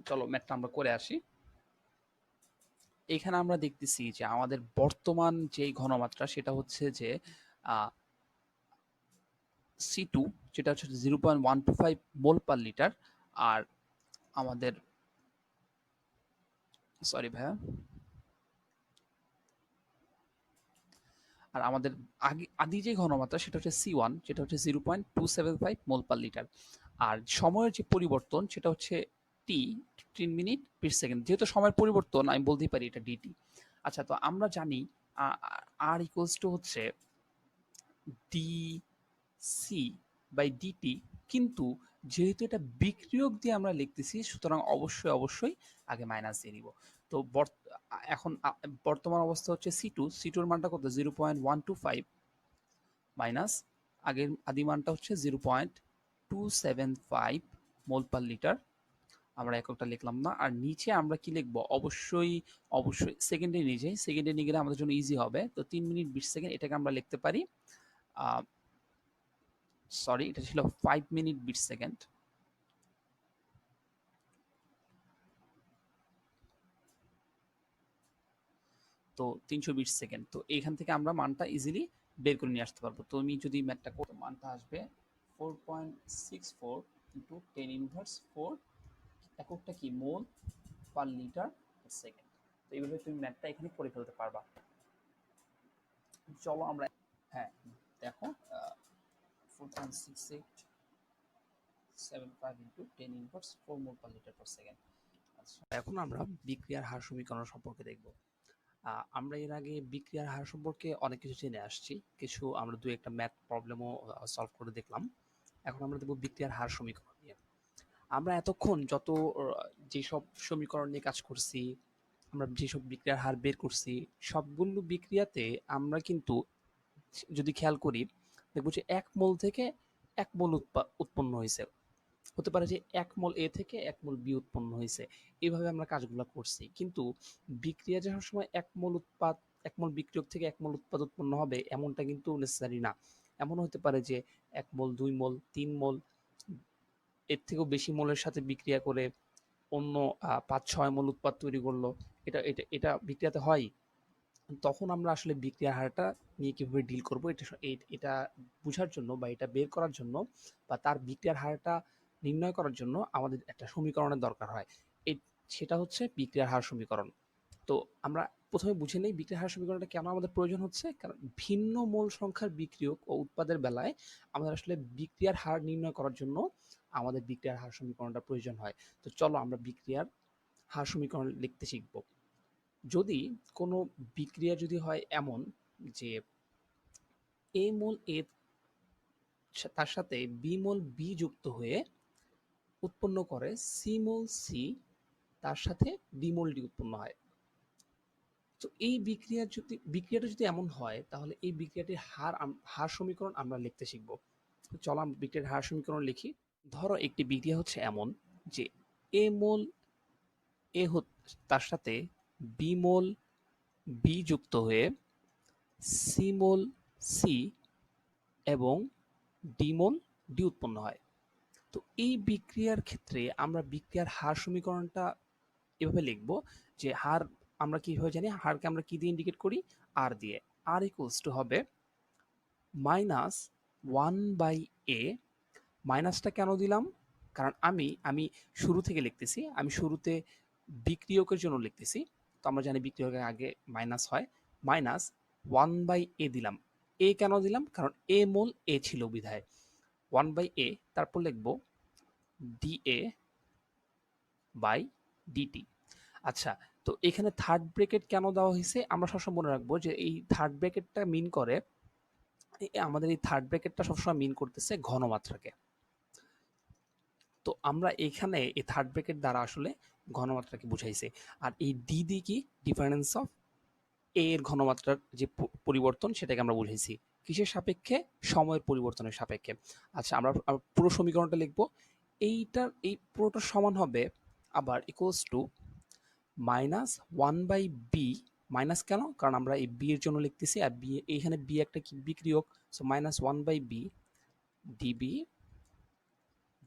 চলো ম্যাথটা আমরা করে আসি। এখানে আমরা দেখতেছি যে আমাদের বর্তমান যে ঘনমাত্রা সেটা হচ্ছে যে সি2, যেটা হচ্ছে 0.125 মোল পার লিটার। আর আমাদের, সরি ভাইয়া, আর আমাদের আদি যে ঘনমাত্রা সেটা হচ্ছে সি1, যেটা হচ্ছে 0.275 মোল পার লিটার। আর সময়ের যে পরিবর্তন সেটা হচ্ছে টি 3 মিনিট 20 সেকেন্ড, যেহেতু সময়ের পরিবর্তন আমি বলতেই পারি এটা ডিটি। আচ্ছা, তো আমরা জানি আর ইকুয়ালস টু হচ্ছে ডিসি বাই ডিটি, কিন্তু যেহেতু এটা বিক্রিয়ক দিয়ে আমরা লিখতেছি সুতরাং অবশ্যই অবশ্যই আগে মাইনাস দিয়ে নিব। তো এখন বর্তমান অবস্থা হচ্ছে সি টুর মানটা কত 0.125 মাইনাস আগের আদি মানটা হচ্ছে 0.275 মোল পার লিটার। আমরা এককটা লিখলাম না। আর নিচে আমরা কি লিখবো, অবশ্যই অবশ্যই সেকেন্ডে নিয়ে যাই, সেকেন্ডে নিয়ে গেলে আমাদের জন্য ইজি হবে। তো 3 মিনিট 20 সেকেন্ড এটাকে আমরা লিখতে পারি, সরি এটা ছিল 5 মিনিট 20 সেকেন্ড। তো 320 সেকেন্ড। তো এখান থেকে আমরা মানটা ইজিলি বের করে নিয়ে আসতে পারবো। তো আমি যদি ম্যাথটা করতে, মানটা আসবে 4.64 ইন্টু 10 ইনভার্স 4, এককটা কি মোল পার লিটার পার সেকেন্ড। তো এইভাবে তুমি ম্যাথটা এখানে করে ফেলতে পারবা। চলো আমরা, হ্যাঁ দেখো 4.6875 ইন্টু 10 ইনভার্স 4 মোল পার লিটার পার সেকেন্ড। আচ্ছা, এখন আমরা বিক্রিয়ার হার সমীকরণ সম্পর্কে দেখব। আমরা এর আগে বিক্রিয়ার হার সম্পর্কে অনেক কিছু জেনে আসছি, কিছু আমরা দুই একটা ম্যাথ প্রবলেমও সলভ করে দেখলাম। এখন আমরা দেখব বিক্রিয়ার হার সমীকরণ নিয়ে। আমরা এতক্ষণ যত যেসব সমীকরণ নিয়ে কাজ করছি, আমরা যেসব বিক্রিয়ার হার বের করছি, সবগুলো বিক্রিয়াতে আমরা কিন্তু যদি খেয়াল করি দেখবো যে 1 মোল থেকে 1 মোল উৎপন্ন হয়েছে, হতে পারে যে 1 মোল এ থেকে 1 মোল বি উৎপন্ন হয়েছে। এইভাবে আমরা কাজগুলো করছি, কিন্তু বিক্রিয়া যে সবসময় 1 মোল উৎপাদ 1 মোল বিক্রিয়ক থেকে 1 মোল উৎপাদ উৎপন্ন হবে এমনটা কিন্তু নেসেসারি না। এমন হতে পারে যে 1 মোল 2 মোল 3 মোল এর থেকেও বেশি মোলের সাথে বিক্রিয়া করে অন্য 5-6 মোল উৎপাদ তৈরি করলো। এটা এটা এটা বিক্রিয়াতে হয়। তখন আমরা আসলে বিক্রিয়ার হারটা নিয়ে কিভাবে ডিল করব, এটা বোঝার জন্য বা এটা বের করার জন্য বা তার বিক্রিয়ার হারটা নির্ণয় করার জন্য আমাদের একটা সমীকরণের দরকার হয়। এই সেটা হচ্ছে বিক্রিয়ার হার সমীকরণ। তো আমরা প্রথমে বুঝে নেই বিক্রিয়ার হার সমীকরণটা কেন আমাদের প্রয়োজন হচ্ছে। কারণ ভিন্ন মোল সংখ্যার বিক্রিয়ক ও উৎপাদের বেলায় আমাদের আসলে বিক্রিয়ার হার নির্ণয় করার জন্য আমাদের বিক্রিয়ার হার সমীকরণটা প্রয়োজন হয়। তো চলো আমরা বিক্রিয়ার হার সমীকরণ লিখতে শিখব। যদি কোনো বিক্রিয়া যদি হয় এমন যে এ মোল এ তার সাথে বি মোল বি যুক্ত হয়ে উৎপন্ন করে সি মোল সি তার সাথে ডি মোল ডি উৎপন্ন হয়, তো এই বিক্রিয়াটা যদি এমন হয় তাহলে এই বিক্রিয়াটির হার সমীকরণ আমরা লিখতে শিখব। চলো আমরা বিক্রিয়ার হার সমীকরণ লিখি। ধরো একটি বিক্রিয়া হচ্ছে এমন যে এ মোল এ তার সাথে বি মোল বি যুক্ত হয়ে সি মোল সি এবং ডি মোল ডি উৎপন্ন হয়। তো এই বিক্রিয়ার ক্ষেত্রে আমরা বিক্রিয়ার হার সমীকরণটা এভাবে লিখব যে হার আমরা কিভাবে জানি, হারকে আমরা কি দিয়ে ইন্ডিকেট করি, আর দিয়ে। আর ইকুয়ালস টু হবে মাইনাস 1/a। মাইনাসটা কেন দিলাম, কারণ আমি শুরু থেকে লিখতেছি, আমি শুরুতে বিক্রিয়কের জন্য লিখতেছি। তো আমরা জানি বিক্রিয়কের আগে মাইনাস হয়। মাইনাস 1/a দিলাম। এ কেন দিলাম, কারণ এ মোল এ ছিল বিধায় 1/a। তারপর লিখব dA বাই ডিটি। আচ্ছা, তো এখানে থার্ড ব্র্যাকেট কেন দেওয়া হয়েছে, আমরা সবসময় মনে রাখবো যে এই থার্ড ব্র্যাকেটটা মিন করে, আমাদের এই থার্ড ব্র্যাকেটটা সবসময় মিন করতেছে ঘনমাত্রাকে। তো আমরা এখানে এই থার্ড ব্র্যাকেট দ্বারা আসলে ঘনমাত্রাকে বুঝাইছে। আর এই ডি দি কি, ডিফারেন্স অফ এ এর ঘনমাত্রার যে পরিবর্তন সেটাকে আমরা বুঝাইছি কিসের সাপেক্ষে, সময়ের পরিবর্তনের সাপেক্ষে। আচ্ছা, আমরা পুরো সমীকরণটা লিখবো। এই পুরোটা সমান হবে আবার equals to minus 1/b। Minus কেন, কারণ আমরা এই বি এর জন্য লিখতেছি, আর বি এইখানে বি একটা কি বিক্রিয়ক, so minus 1/b db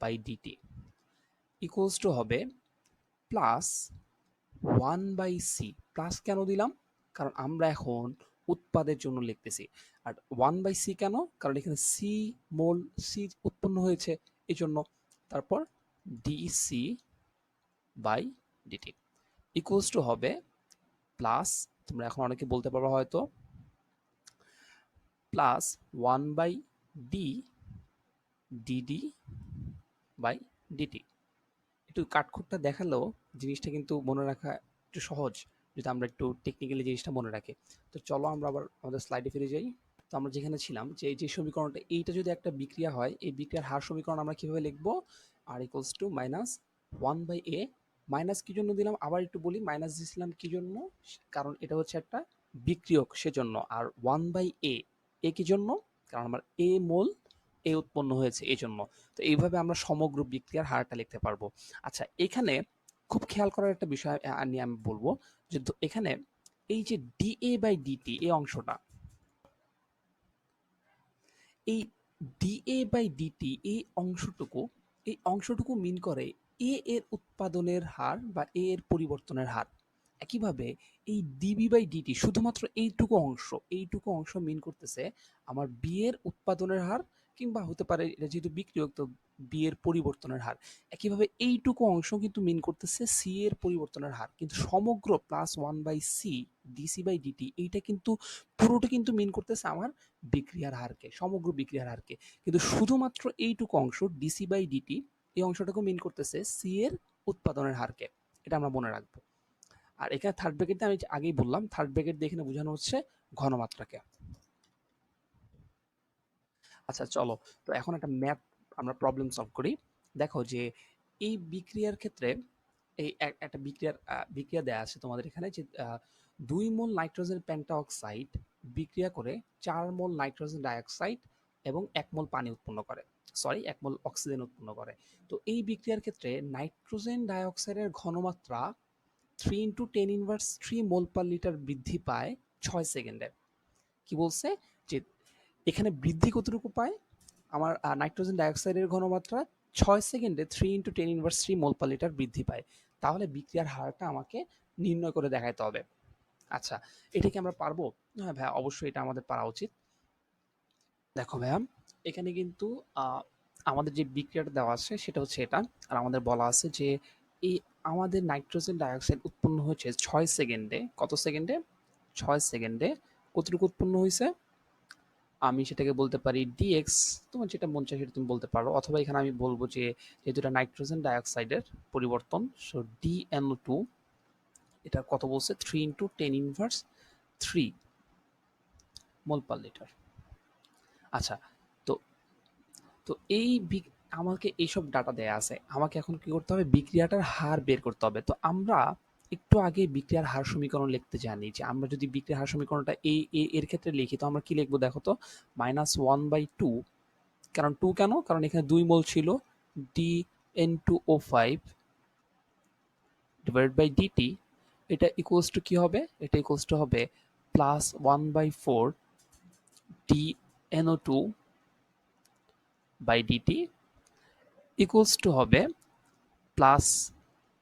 by dt equals to হবে প্লাস 1/c। প্লাস কেন দিলাম, কারণ আমরা এখন উৎপাদের জন্য লিখতেছি। আর 1/c কেন, কারণ এখানে সি মোল সি উৎপন্ন হয়েছে এই জন্য। তারপর dc by dt equals to হবে প্লাস, তোমরা এখন অনেকে বলতে পারবে হয়তো, plus 1/d DD by DT. একটু কাঠখোট্টা দেখালেও জিনিসটা কিন্তু মনে রাখা একটু সহজ, যদি আমরা একটু টেকনিক্যালি জিনিসটা মনে রাখি। তো চলো আমরা আবার আমাদের স্লাইডে ফিরে যাই। তো আমরা যেখানে ছিলাম যে এই যে সমীকরণটা, এইটা যদি একটা বিক্রিয়া হয়, এই বিক্রিয়ার হার সমীকরণ আমরা কিভাবে লিখবো? R equals to minus one by A. Minus কি জন্য দিলাম আবার একটু বলি, মাইনাস দিয়েছিলাম কি জন্য? কারণ এটা হচ্ছে একটা বিক্রিয়ক সেজন্য। আর ওয়ান বাই এ, এ কি জন্য? কারণ আমার এ মোল এ উৎপন্ন হয়েছে এই জন্য। তো এইভাবে আমরা সমগ্র বিক্রিয়ার হারটা লিখতে পারবো। আচ্ছা, এখানে খুব খেয়াল করার একটা বিষয় নিয়ে আমি বলবো যে এখানে এই যে ডিএ বাই ডিটি এই অংশটা, এই ডিএ বাই ডিটি এই অংশটুকু মিন করে এ এর উৎপাদনের হার বা এ এর পরিবর্তনের হার। একইভাবে এই ডিবি বাই ডিটি শুধুমাত্র এইটুকু অংশ মিন করতেছে আমার বি এর উৎপাদনের হার, কিংবা হতে পারে এটা যেহেতু বিক্রিয়ক তো বি এর পরিবর্তনের হার। একইভাবে এইটুকু অংশ কিন্তু মিন করতেছে সি এর পরিবর্তনের হার, কিন্তু সমগ্র plus one by C dc by dt এইটা কিন্তু পুরোটা কিন্তু মিন করতেছে আমার বিক্রিয়ার হারকে, সমগ্র বিক্রিয়ার হারকে। কিন্তু শুধুমাত্র এইটুকু অংশ ডিসি বাই ডিটি এই অংশটাকে মিন করতেছে সি এর উৎপাদনের হারকে। এটা আমরা মনে রাখবো। আর এখানে থার্ড ব্র্যাকেটে আমি আগেই বললাম, থার্ড ব্র্যাকেট দিয়ে এখানে বোঝানো হচ্ছে ঘনমাত্রাকে। আচ্ছা চলো, তো এখন একটা ম্যাথ আমরা প্রবলেম সলভ করি। দেখো যে এই বিক্রিয়ার ক্ষেত্রে এই একটা বিক্রিয়া দেয়া আছে তোমাদের এখানে যে 2 মোল নাইট্রোজেন পেন্টাঅক্সাইড বিক্রিয়া করে 4 মোল নাইট্রোজেন ডাইঅক্সাইড এবং 1 মোল পানি উৎপন্ন করে, 1 মোল অক্সিজেন উৎপন্ন করে। তো এই বিক্রিয়ার ক্ষেত্রে নাইট্রোজেন ডাইঅক্সাইডের ঘনমাত্রা 3 × 10⁻³ মোল পার লিটার বৃদ্ধি পায় 6 সেকেন্ডে। কি বলছে? যে এখানে বৃদ্ধি কতটুকু পায়? আমার নাইট্রোজেন ডাইঅক্সাইডের ঘনমাত্রা 6 সেকেন্ডে 3 × 10⁻³ মোল পার লিটার বৃদ্ধি পায়। তাহলে বিক্রিয়ার হারটা আমাকে নির্ণয় করে দেখাইতে হবে। আচ্ছা, এটা কি আমরা পারবো? হ্যাঁ ভাইয়া, অবশ্যই এটা আমাদের পারা উচিত। দেখো ভাইয়া, এখানে কিন্তু আমাদের যে বিক্রিয়াটা দেওয়া আছে সেটা হচ্ছে এটা। আর আমাদের বলা আছে যে এই আমাদের নাইট্রোজেন ডাইঅক্সাইড উৎপন্ন হয়েছে 6 সেকেন্ডে। কত সেকেন্ডে? 6 সেকেন্ডে। কতটুকু উৎপন্ন হয়েছে? আমি সেটাকে বলতে পারি ডিএক্স, তোমার যেটা মন চায় সেটা তুমি বলতে পারো। অথবা এখানে আমি বলবো যে যেহেতু এটা নাইট্রোজেন ডাইঅক্সাইডের পরিবর্তন, সো ডিএনও2 এটা কত বলছে? 3 × 10⁻³ মোল পার লিটার। আচ্ছা, তো তো আমাকে এইসব ডাটা দেয়া আছে, আমাকে এখন কি করতে হবে? বিক্রিয়াটার হার বের করতে হবে। তো আমরা একটু আগে বিক্রিয়ার হার সমীকরণ লিখতে জানি যে আমরা যদি বিক্রিয়ার হার সমীকরণটা এর ক্ষেত্রে লিখি তো আমরা কি লিখবো দেখো তো? -1/2। কারণ 2 কেন? কারণ এখানে 2 মোল ছিল। DN2O5 ডিভাইডেড বাই ডিটি, এটা ইকুয়ালস টু কি হবে? এটা ইকুয়ালস টু হবে +1/4 DNO2 by dt equals to হবে প্লাস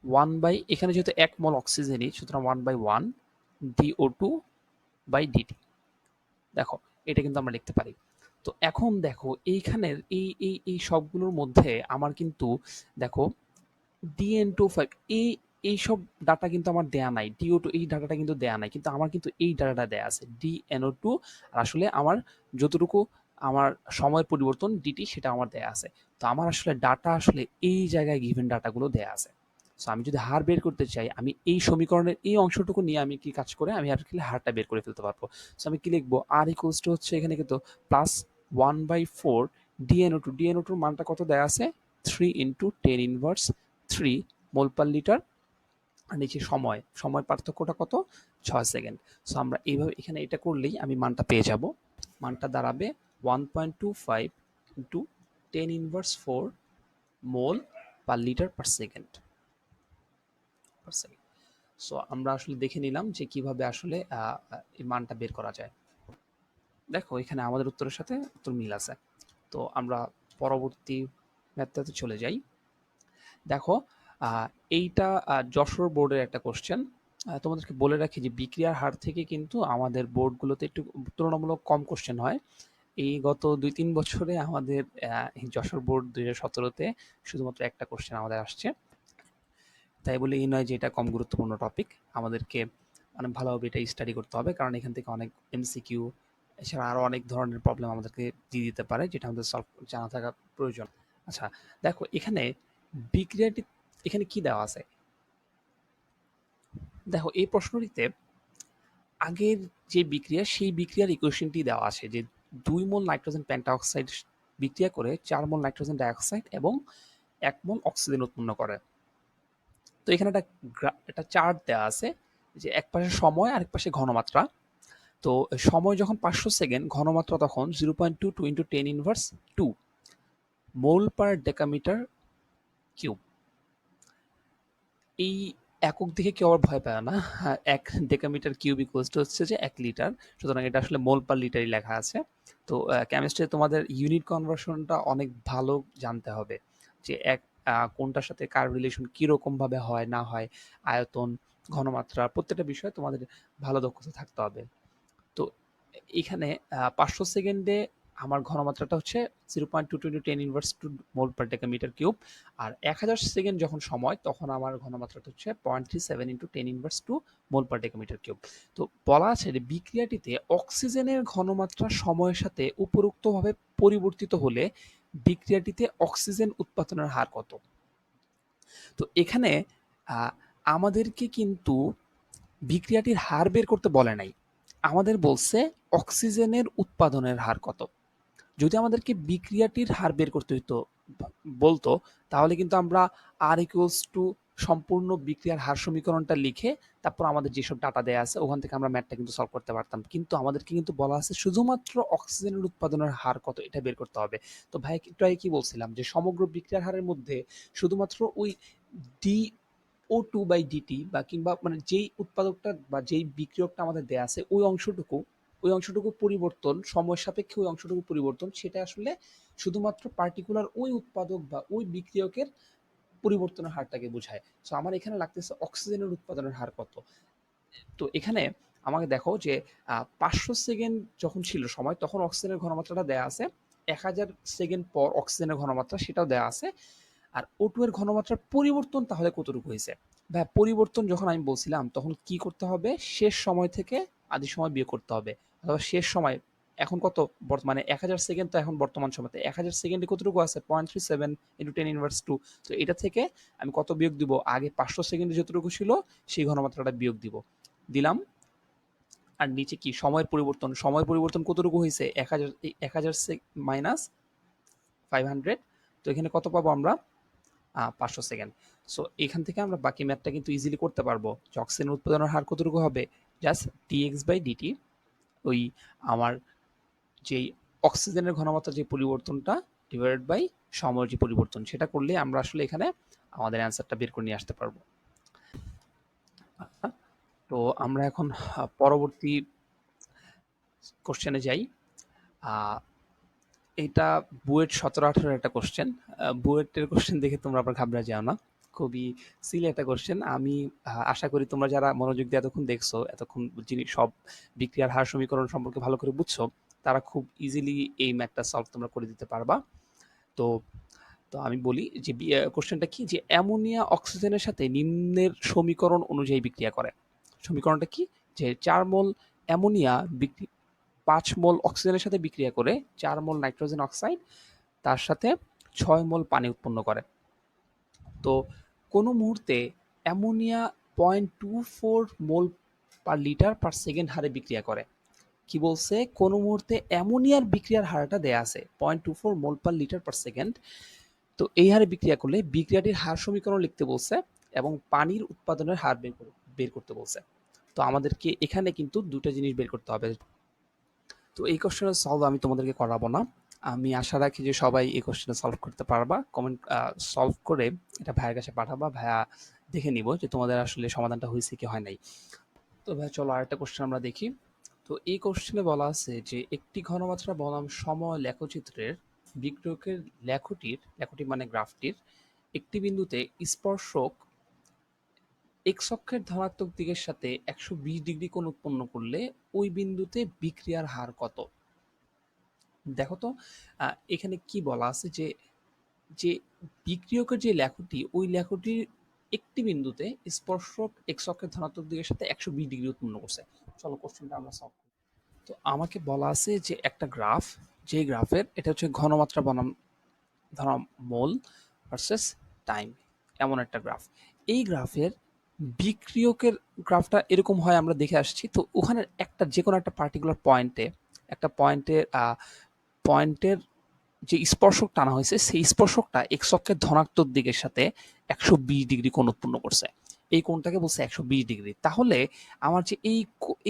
1 বাই, এখানে যেহেতু 1 মোল অক্সিজেনই সুতরাং 1/1 DO2 বাই ডিটি। দেখো, এটা কিন্তু আমরা লিখতে পারি। তো এখন দেখো এইখানের এই সবগুলোর মধ্যে আমার কিন্তু দেখো DN2O5 এইসব ডাটা কিন্তু আমার দেয়া নাই, DO2 এই ডাটাটা কিন্তু দেয়া নাই, কিন্তু আমার কিন্তু এই ডাটাটা দেয়া আছে DNO2। আর আসলে আমার যতটুকু আমার সময়ের পরিবর্তন ডিটি সেটা আমার দেয়া আছে। তো আমার আসলে ডাটা আসলে এই জায়গায় গিভেন ডাটাগুলো দেয়া আছে। সো আমি যদি হার বের করতে চাই, আমি এই সমীকরণের এই অংশটুকু নিয়ে আমি কি কাজ করে আমি আর কি হারটা বের করে ফেলতে পারবো। সো আমি কি লিখবো? আর ইকুয়ালস টু হচ্ছে এখানে কিন্তু +1/4 DNO2 মানটা কত দেয়া আছে? 3 × 10⁻³ মোল পার লিটার। আর নিচে সময় পার্থক্যটা কত? 6 সেকেন্ড। সো আমরা এইভাবে এখানে এটা করলেই আমি মানটা পেয়ে যাব। মানটা দাঁড়াবে 1.25 × 10⁻⁴ mole per litre per second. So আমরা আসলে দেখে নিলাম যে কিভাবে আসলে এই মানটা বের করা যায়। দেখো এখানে আমাদের উত্তরের সাথে উত্তর মিল আছে। তো আমরা পরবর্তী ম্যাথটাতে চলে যাই। দেখো এইটা যশোর বোর্ডের একটা কোশ্চেন। তোমাদেরকে বলে রাখি যে বিক্রিয়ার হার থেকে কিন্তু আমাদের বোর্ডগুলোতে একটু তুলনামূলক কম কোশ্চেন হয়। এই গত 2-3 বছরে আমাদের যশোর বোর্ড 2017-তে শুধুমাত্র একটা কোশ্চেন আমাদের আসছে। তাই বলে এই নয় যে এটা কম গুরুত্বপূর্ণ টপিক। আমাদেরকে অনেক ভালোভাবে এটা স্টাডি করতে হবে, কারণ এখান থেকে অনেক এমসিকিউ এছাড়া আরও অনেক ধরনের প্রবলেম আমাদেরকে দিয়ে দিতে পারে, যেটা আমাদের সলভ জানা থাকা প্রয়োজন। আচ্ছা দেখো, এখানে বিক্রিয়াটি এখানে কি দেওয়া আছে? দেখো এই প্রশ্নটিতে আগের যে বিক্রিয়া সেই বিক্রিয়ার ইকুয়েশনটি দেওয়া আছে যে 2 মোল নাইট্রোজেন পেন্টাঅক্সাইড বিক্রিয়া করে 4 মোল নাইট্রোজেন ডাইঅক্সাইড এবং 1 মোল অক্সিজেন উৎপন্ন করে। তো এখানে একটা চার্ট দেওয়া আছে যে এক পাশে সময় আর এক পাশে ঘনমাত্রা। তো সময় যখন 500 সেকেন্ড, ঘনমাত্রা তখন 0.22 ইন্টু 10 ইনভার্স 2 মোল পার ডেকামিটার কিউব। এই একক দেখে কেউ আবার ভয় পায় না। এক ডেকামিটার কিউব ইকুয়ালস টু হচ্ছে যে 1 লিটার। সুতরাং এটা আসলে মোল পার লিটারই লেখা আছে। তো কেমিস্ট্রি তোমাদের ইউনিট কনভার্সনটা অনেক ভালো জানতে হবে যে কোনটার সাথে কার রিলেশন কিরকম ভাবে হয় না হয়, আয়তন, ঘনমাত্রা, প্রত্যেকটা বিষয়ে তোমাদের ভালো দক্ষতা থাকতে হবে। তো এখানে 500 সেকেন্ডে আমার ঘনমাত্রাটা হচ্ছে 0.22 ইন্টু 10 ইনভার্স 2 মোল পার ডেকামিটার কিউব। আর 1000 সেকেন্ড যখন সময়, তখন আমার ঘনমাত্রাটা হচ্ছে 0.37 ইন্টু 10 ইনভার্স 2 মোল পার ডেকামিটার কিউব। তো বলা আছে যে বিক্রিয়াটিতে অক্সিজেনের ঘনমাত্রা সময়ের সাথে উপরোক্তভাবে পরিবর্তিত হলে বিক্রিয়াটিতে অক্সিজেন উৎপাদনের হার কত? তো এখানে আমাদেরকে কিন্তু বিক্রিয়াটির হার বের করতে বলে নাই, আমাদের বলছে অক্সিজেনের উৎপাদনের হার কত। যদি আমাদেরকে বিক্রিয়াটির হার বের করতে হইতো বলতো, তাহলে কিন্তু আমরা আর ইকুয়ালস টু সম্পূর্ণ বিক্রিয়ার হার সমীকরণটা লিখে তারপর আমাদের যেসব ডাটা দেয়া আছে ওখান থেকে আমরা ম্যাথটা কিন্তু সলভ করতে পারতাম। কিন্তু আমাদেরকে কিন্তু বলা আছে শুধুমাত্র অক্সিজেনের উৎপাদনের হার কত এটা বের করতে হবে। তো ভাই একটু আগে কি বলছিলাম যে সমগ্র বিক্রিয়ার হারের মধ্যে শুধুমাত্র ওই ডি O2/dt বা কিংবা মানে যেই উৎপাদকটা বা যেই বিক্রিয়কটা আমাদের দেয়া আছে ওই অংশটুকু পরিবর্তন, সময় সাপেক্ষে ওই অংশটুকু পরিবর্তন, সেটা আসলে শুধুমাত্র পার্টিকুলার ওই উৎপাদক বা ওই বিক্রিয়কের পরিবর্তনের হারটাকে বোঝায়। সো আমার এখানে লাগতেছে অক্সিজেনের উৎপাদনের হার কত। তো এখানে আমাকে দেখো যে 500 সেকেন্ড যখন ছিল সময়, তখন অক্সিজেনের ঘনমাত্রাটা দেয়া আছে। 1000 সেকেন্ড পর অক্সিজেনের ঘনমাত্রা সেটাও দেয়া আছে। আর O2 এর ঘনমাত্রার পরিবর্তন তাহলে কতটুকু হয়েছে? ভাই পরিবর্তন যখন আমি বলছিলাম তখন কি করতে হবে? শেষ সময় থেকে আদি সময় বিয়োগ করতে হবে। অথবা শেষ সময় এখন কত বর্তমানে 1000 সেকেন্ড, তো এখন বর্তমান সময়তে 1000 সেকেন্ডে কতটুকু আছে? 0.37 ইন্টু 10 ইনভার্স 2। তো এটা থেকে আমি কত বিয়োগ দিব? আগে 500 সেকেন্ডে যতটুকু ছিল সেই ঘনমাত্রাটা বিয়োগ দিব। দিলাম। আর নিচে কি সময়ের পরিবর্তন, সময়ের পরিবর্তন কতটুকু হয়েছে? 1000 মাইনাস 500। তো এখানে কত পাবো আমরা? 500 সেকেন্ড। সো এখান থেকে আমরা বাকি ম্যাথটা কিন্তু ইজিলি করতে পারবো যে অক্সিজেন উৎপাদনের হার কতটুকু হবে। জাস্ট dx/dt ওই আমার যেই অক্সিজেনের ঘনমাত্রা যে পরিবর্তনটা ডিভাইডেড বাই সময়ের যে পরিবর্তন, সেটা করলে আমরা আসলে এখানে আমাদের অ্যান্সারটা বের করে নিয়ে আসতে পারবো। তো আমরা এখন পরবর্তী কোশ্চেনে যাই। এটা বুয়েট 17-18 একটা কোশ্চেন। বুয়েটের কোশ্চেন দেখে তোমরা আবার ঘাবড়ে যাও না, খুবই সিলি একটা কোশ্চেন। আমি আশা করি তোমরা যারা মনোযোগ দিয়ে এতক্ষণ দেখছো, এতক্ষণ যিনি সব বিক্রিয়ার হার সমীকরণ সম্পর্কে ভালো করে বুঝছো, তারা খুব ইজিলি এই ম্যাথটা সলভ তোমরা করে দিতে পারবা। তো তো আমি বলি যে কোশ্চেনটা কি, যে অ্যামোনিয়া অক্সিজেনের সাথে নিম্নের সমীকরণ অনুযায়ী বিক্রিয়া করে। সমীকরণটা কি? যে 4 মোল অ্যামোনিয়া 5 মোল অক্সিজেনের সাথে বিক্রিয়া করে 4 মোল নাইট্রোজেন অক্সাইড তার সাথে 6 মোল পানি উৎপন্ন করে। তো কোনো মুহূর্তে অ্যামোনিয়া 0.24 মোল পার লিটার পার সেকেন্ড হারে বিক্রিয়া করে। কি বলছে? কোনো মুহূর্তে অ্যামোনিয়ার বিক্রিয়ার হারটা দেয়া আছে 0.24 মোল পার লিটার পার সেকেন্ড। তো এই হারে বিক্রিয়া করলে বিক্রিয়াটির হার সমীকরণ লিখতে বলছে এবং পানির উৎপাদনের হার বের করতে বলছে। তো আমাদেরকে এখানে কিন্তু দুটো জিনিস বের করতে হবে। তো এই কোশ্চেনের সলভ আমি তোমাদেরকে করাবো না। আমি আশা রাখি যে সবাই এই কোশ্চেনে সলভ করতে পারবা। কমেন্ট সলভ করে এটা ভাইয়ের কাছে পাঠাবা, ভাইয়া দেখে নিব যে তোমাদের আসলে সমাধানটা হয়েছে কি হয় নাই। তো ভাই চলো আরেকটা কোশ্চেন আমরা দেখি। তো এই কোশ্চেনে বলা আছে যে একটি ঘনমাত্রা বনাম সময় লেখচিত্রের বিক্রিয়কের লেখটি মানে গ্রাফটির একটি বিন্দুতে স্পর্শক এক্স অক্ষের ধনাত্মক দিকের সাথে 120 ডিগ্রি কোণ উৎপন্ন করলে ওই বিন্দুতে বিক্রিয়ার হার কত? দেখো তো এখানে কি বলা আছে যে যে বিক্রিয়কের যে লেখটি, ওই লেখটির একটি বিন্দুতে স্পর্শক এক্স অক্ষের ধনাত্মক দিকের সাথে 120 ডিগ্রি উৎপন্ন করছে। চলো কোশ্চেনটা আমরা সলভ করি। তো আমাকে বলা আছে যে একটা গ্রাফ, যে গ্রাফের এটা হচ্ছে ঘনমাত্রা বনাম ধরো মোল ভার্সেস টাইম। এমন একটা গ্রাফ। এই গ্রাফের বিক্রিয়কের গ্রাফটা এরকম হয় আমরা দেখে আসছি। তো ওখানে একটা যেকোনো একটা পার্টিকুলার পয়েন্টে একটা পয়েন্টের যে স্পর্শক টানা হয়েছে সেই স্পর্শকটা এক্স অক্ষের ধনাত্মক দিকের সাথে 120 ডিগ্রি কোণ উৎপন্ন করছে। এই কোণটাকে বলছে 120 ডিগ্রি। তাহলে আমার যে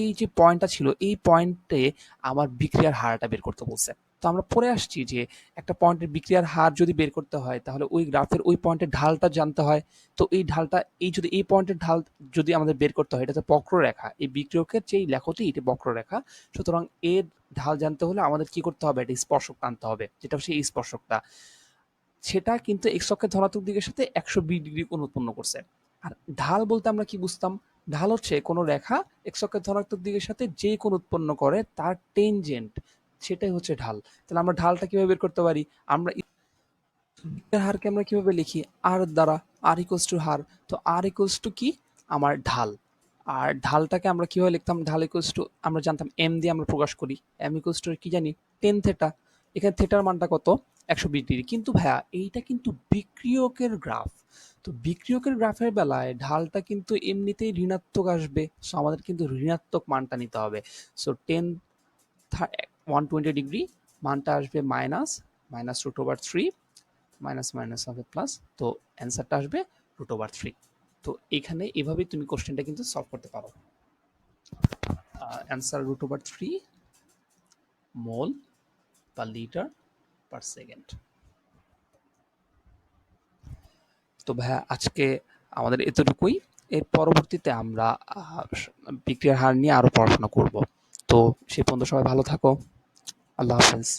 এই যে পয়েন্টটা ছিল এই পয়েন্টে আমার বিক্রিয়ার হারটা বের করতে বলছে। তো আমরা পরে আসছি যে একটা পয়েন্টের বিক্রিয়ার হার যদি বের করতে হয় তাহলে ওই গ্রাফের ওই পয়েন্টের ঢালটা জানতে হয়। তো এই ঢালটা যদি এই পয়েন্টের ঢাল যদি আমাদের বের করতে হয়, এটা তো বক্ররেখা, এই বিক্রিয়কের যেই লেখটি এটা বক্ররেখা। সুতরাং এর ঢাল জানতে হলে আমাদের কি করতে হবে, একটা স্পর্শক টানতে হবে, যেটা হচ্ছে এই স্পর্শকটা। সেটা কিন্তু এক্স অক্ষের ধনাত্মক দিকের সাথে 120 ডিগ্রি কোণ উৎপন্ন করছে। আর ঢাল বলতে আমরা কি বুঝতাম? ঢাল হচ্ছে কোনো রেখা এক্স অক্ষের ধনাত্মক দিকের সাথে যে কোণ উৎপন্ন করে তার টেনজেন্ট, সেটাই হচ্ছে ঢাল। তাহলে আমরা ঢালটা কিভাবে বের করতে পারি? আমরা এর হারকে আমরা কিভাবে লিখি? আর দ্বারা। আর ইকুয়ালস টু হার। তো আর ইকুয়ালস টু কি? আমার ঢাল। আর ঢালটাকে আমরা কিভাবে লিখতাম? ঢাল ইকুয়ালস টু আমরা জানতাম এম দিয়ে আমরা প্রকাশ করি। এম ইকুয়ালস টু কি জানি? Ten theta. এখানে থেটার মানটা কত? 120 ডিগ্রি। কিন্তু ভাইয়া এইটা কিন্তু বিক্রিয়কের গ্রাফ। তো বিক্রিয়কের গ্রাফের বেলায় ঢালটা কিন্তু এমনিতেই ঋণাত্মক আসবে। সো আমাদের কিন্তু ঋণাত্মক মানটা নিতে হবে। সো 120 ডিগ্রি মানটা আসবে minus root over three, minus minus হবে প্লাস। তো অ্যান্সারটা আসবে √3। তো এখানে এভাবেই তুমি কোশ্চেনটা কিন্তু সলভ করতে পারো। অ্যান্সার √3 মোল পার লিটার পার সেকেন্ড। তো ভাইয়া আজকে আমাদের এতটুকুই। এর পরবর্তীতে আমরা বিক্রিয়ার হার নিয়ে আরো পড়াশোনা করব। তো সেই পর্যন্ত সবাই ভালো থাকো। আল্লাহ হাফেজ।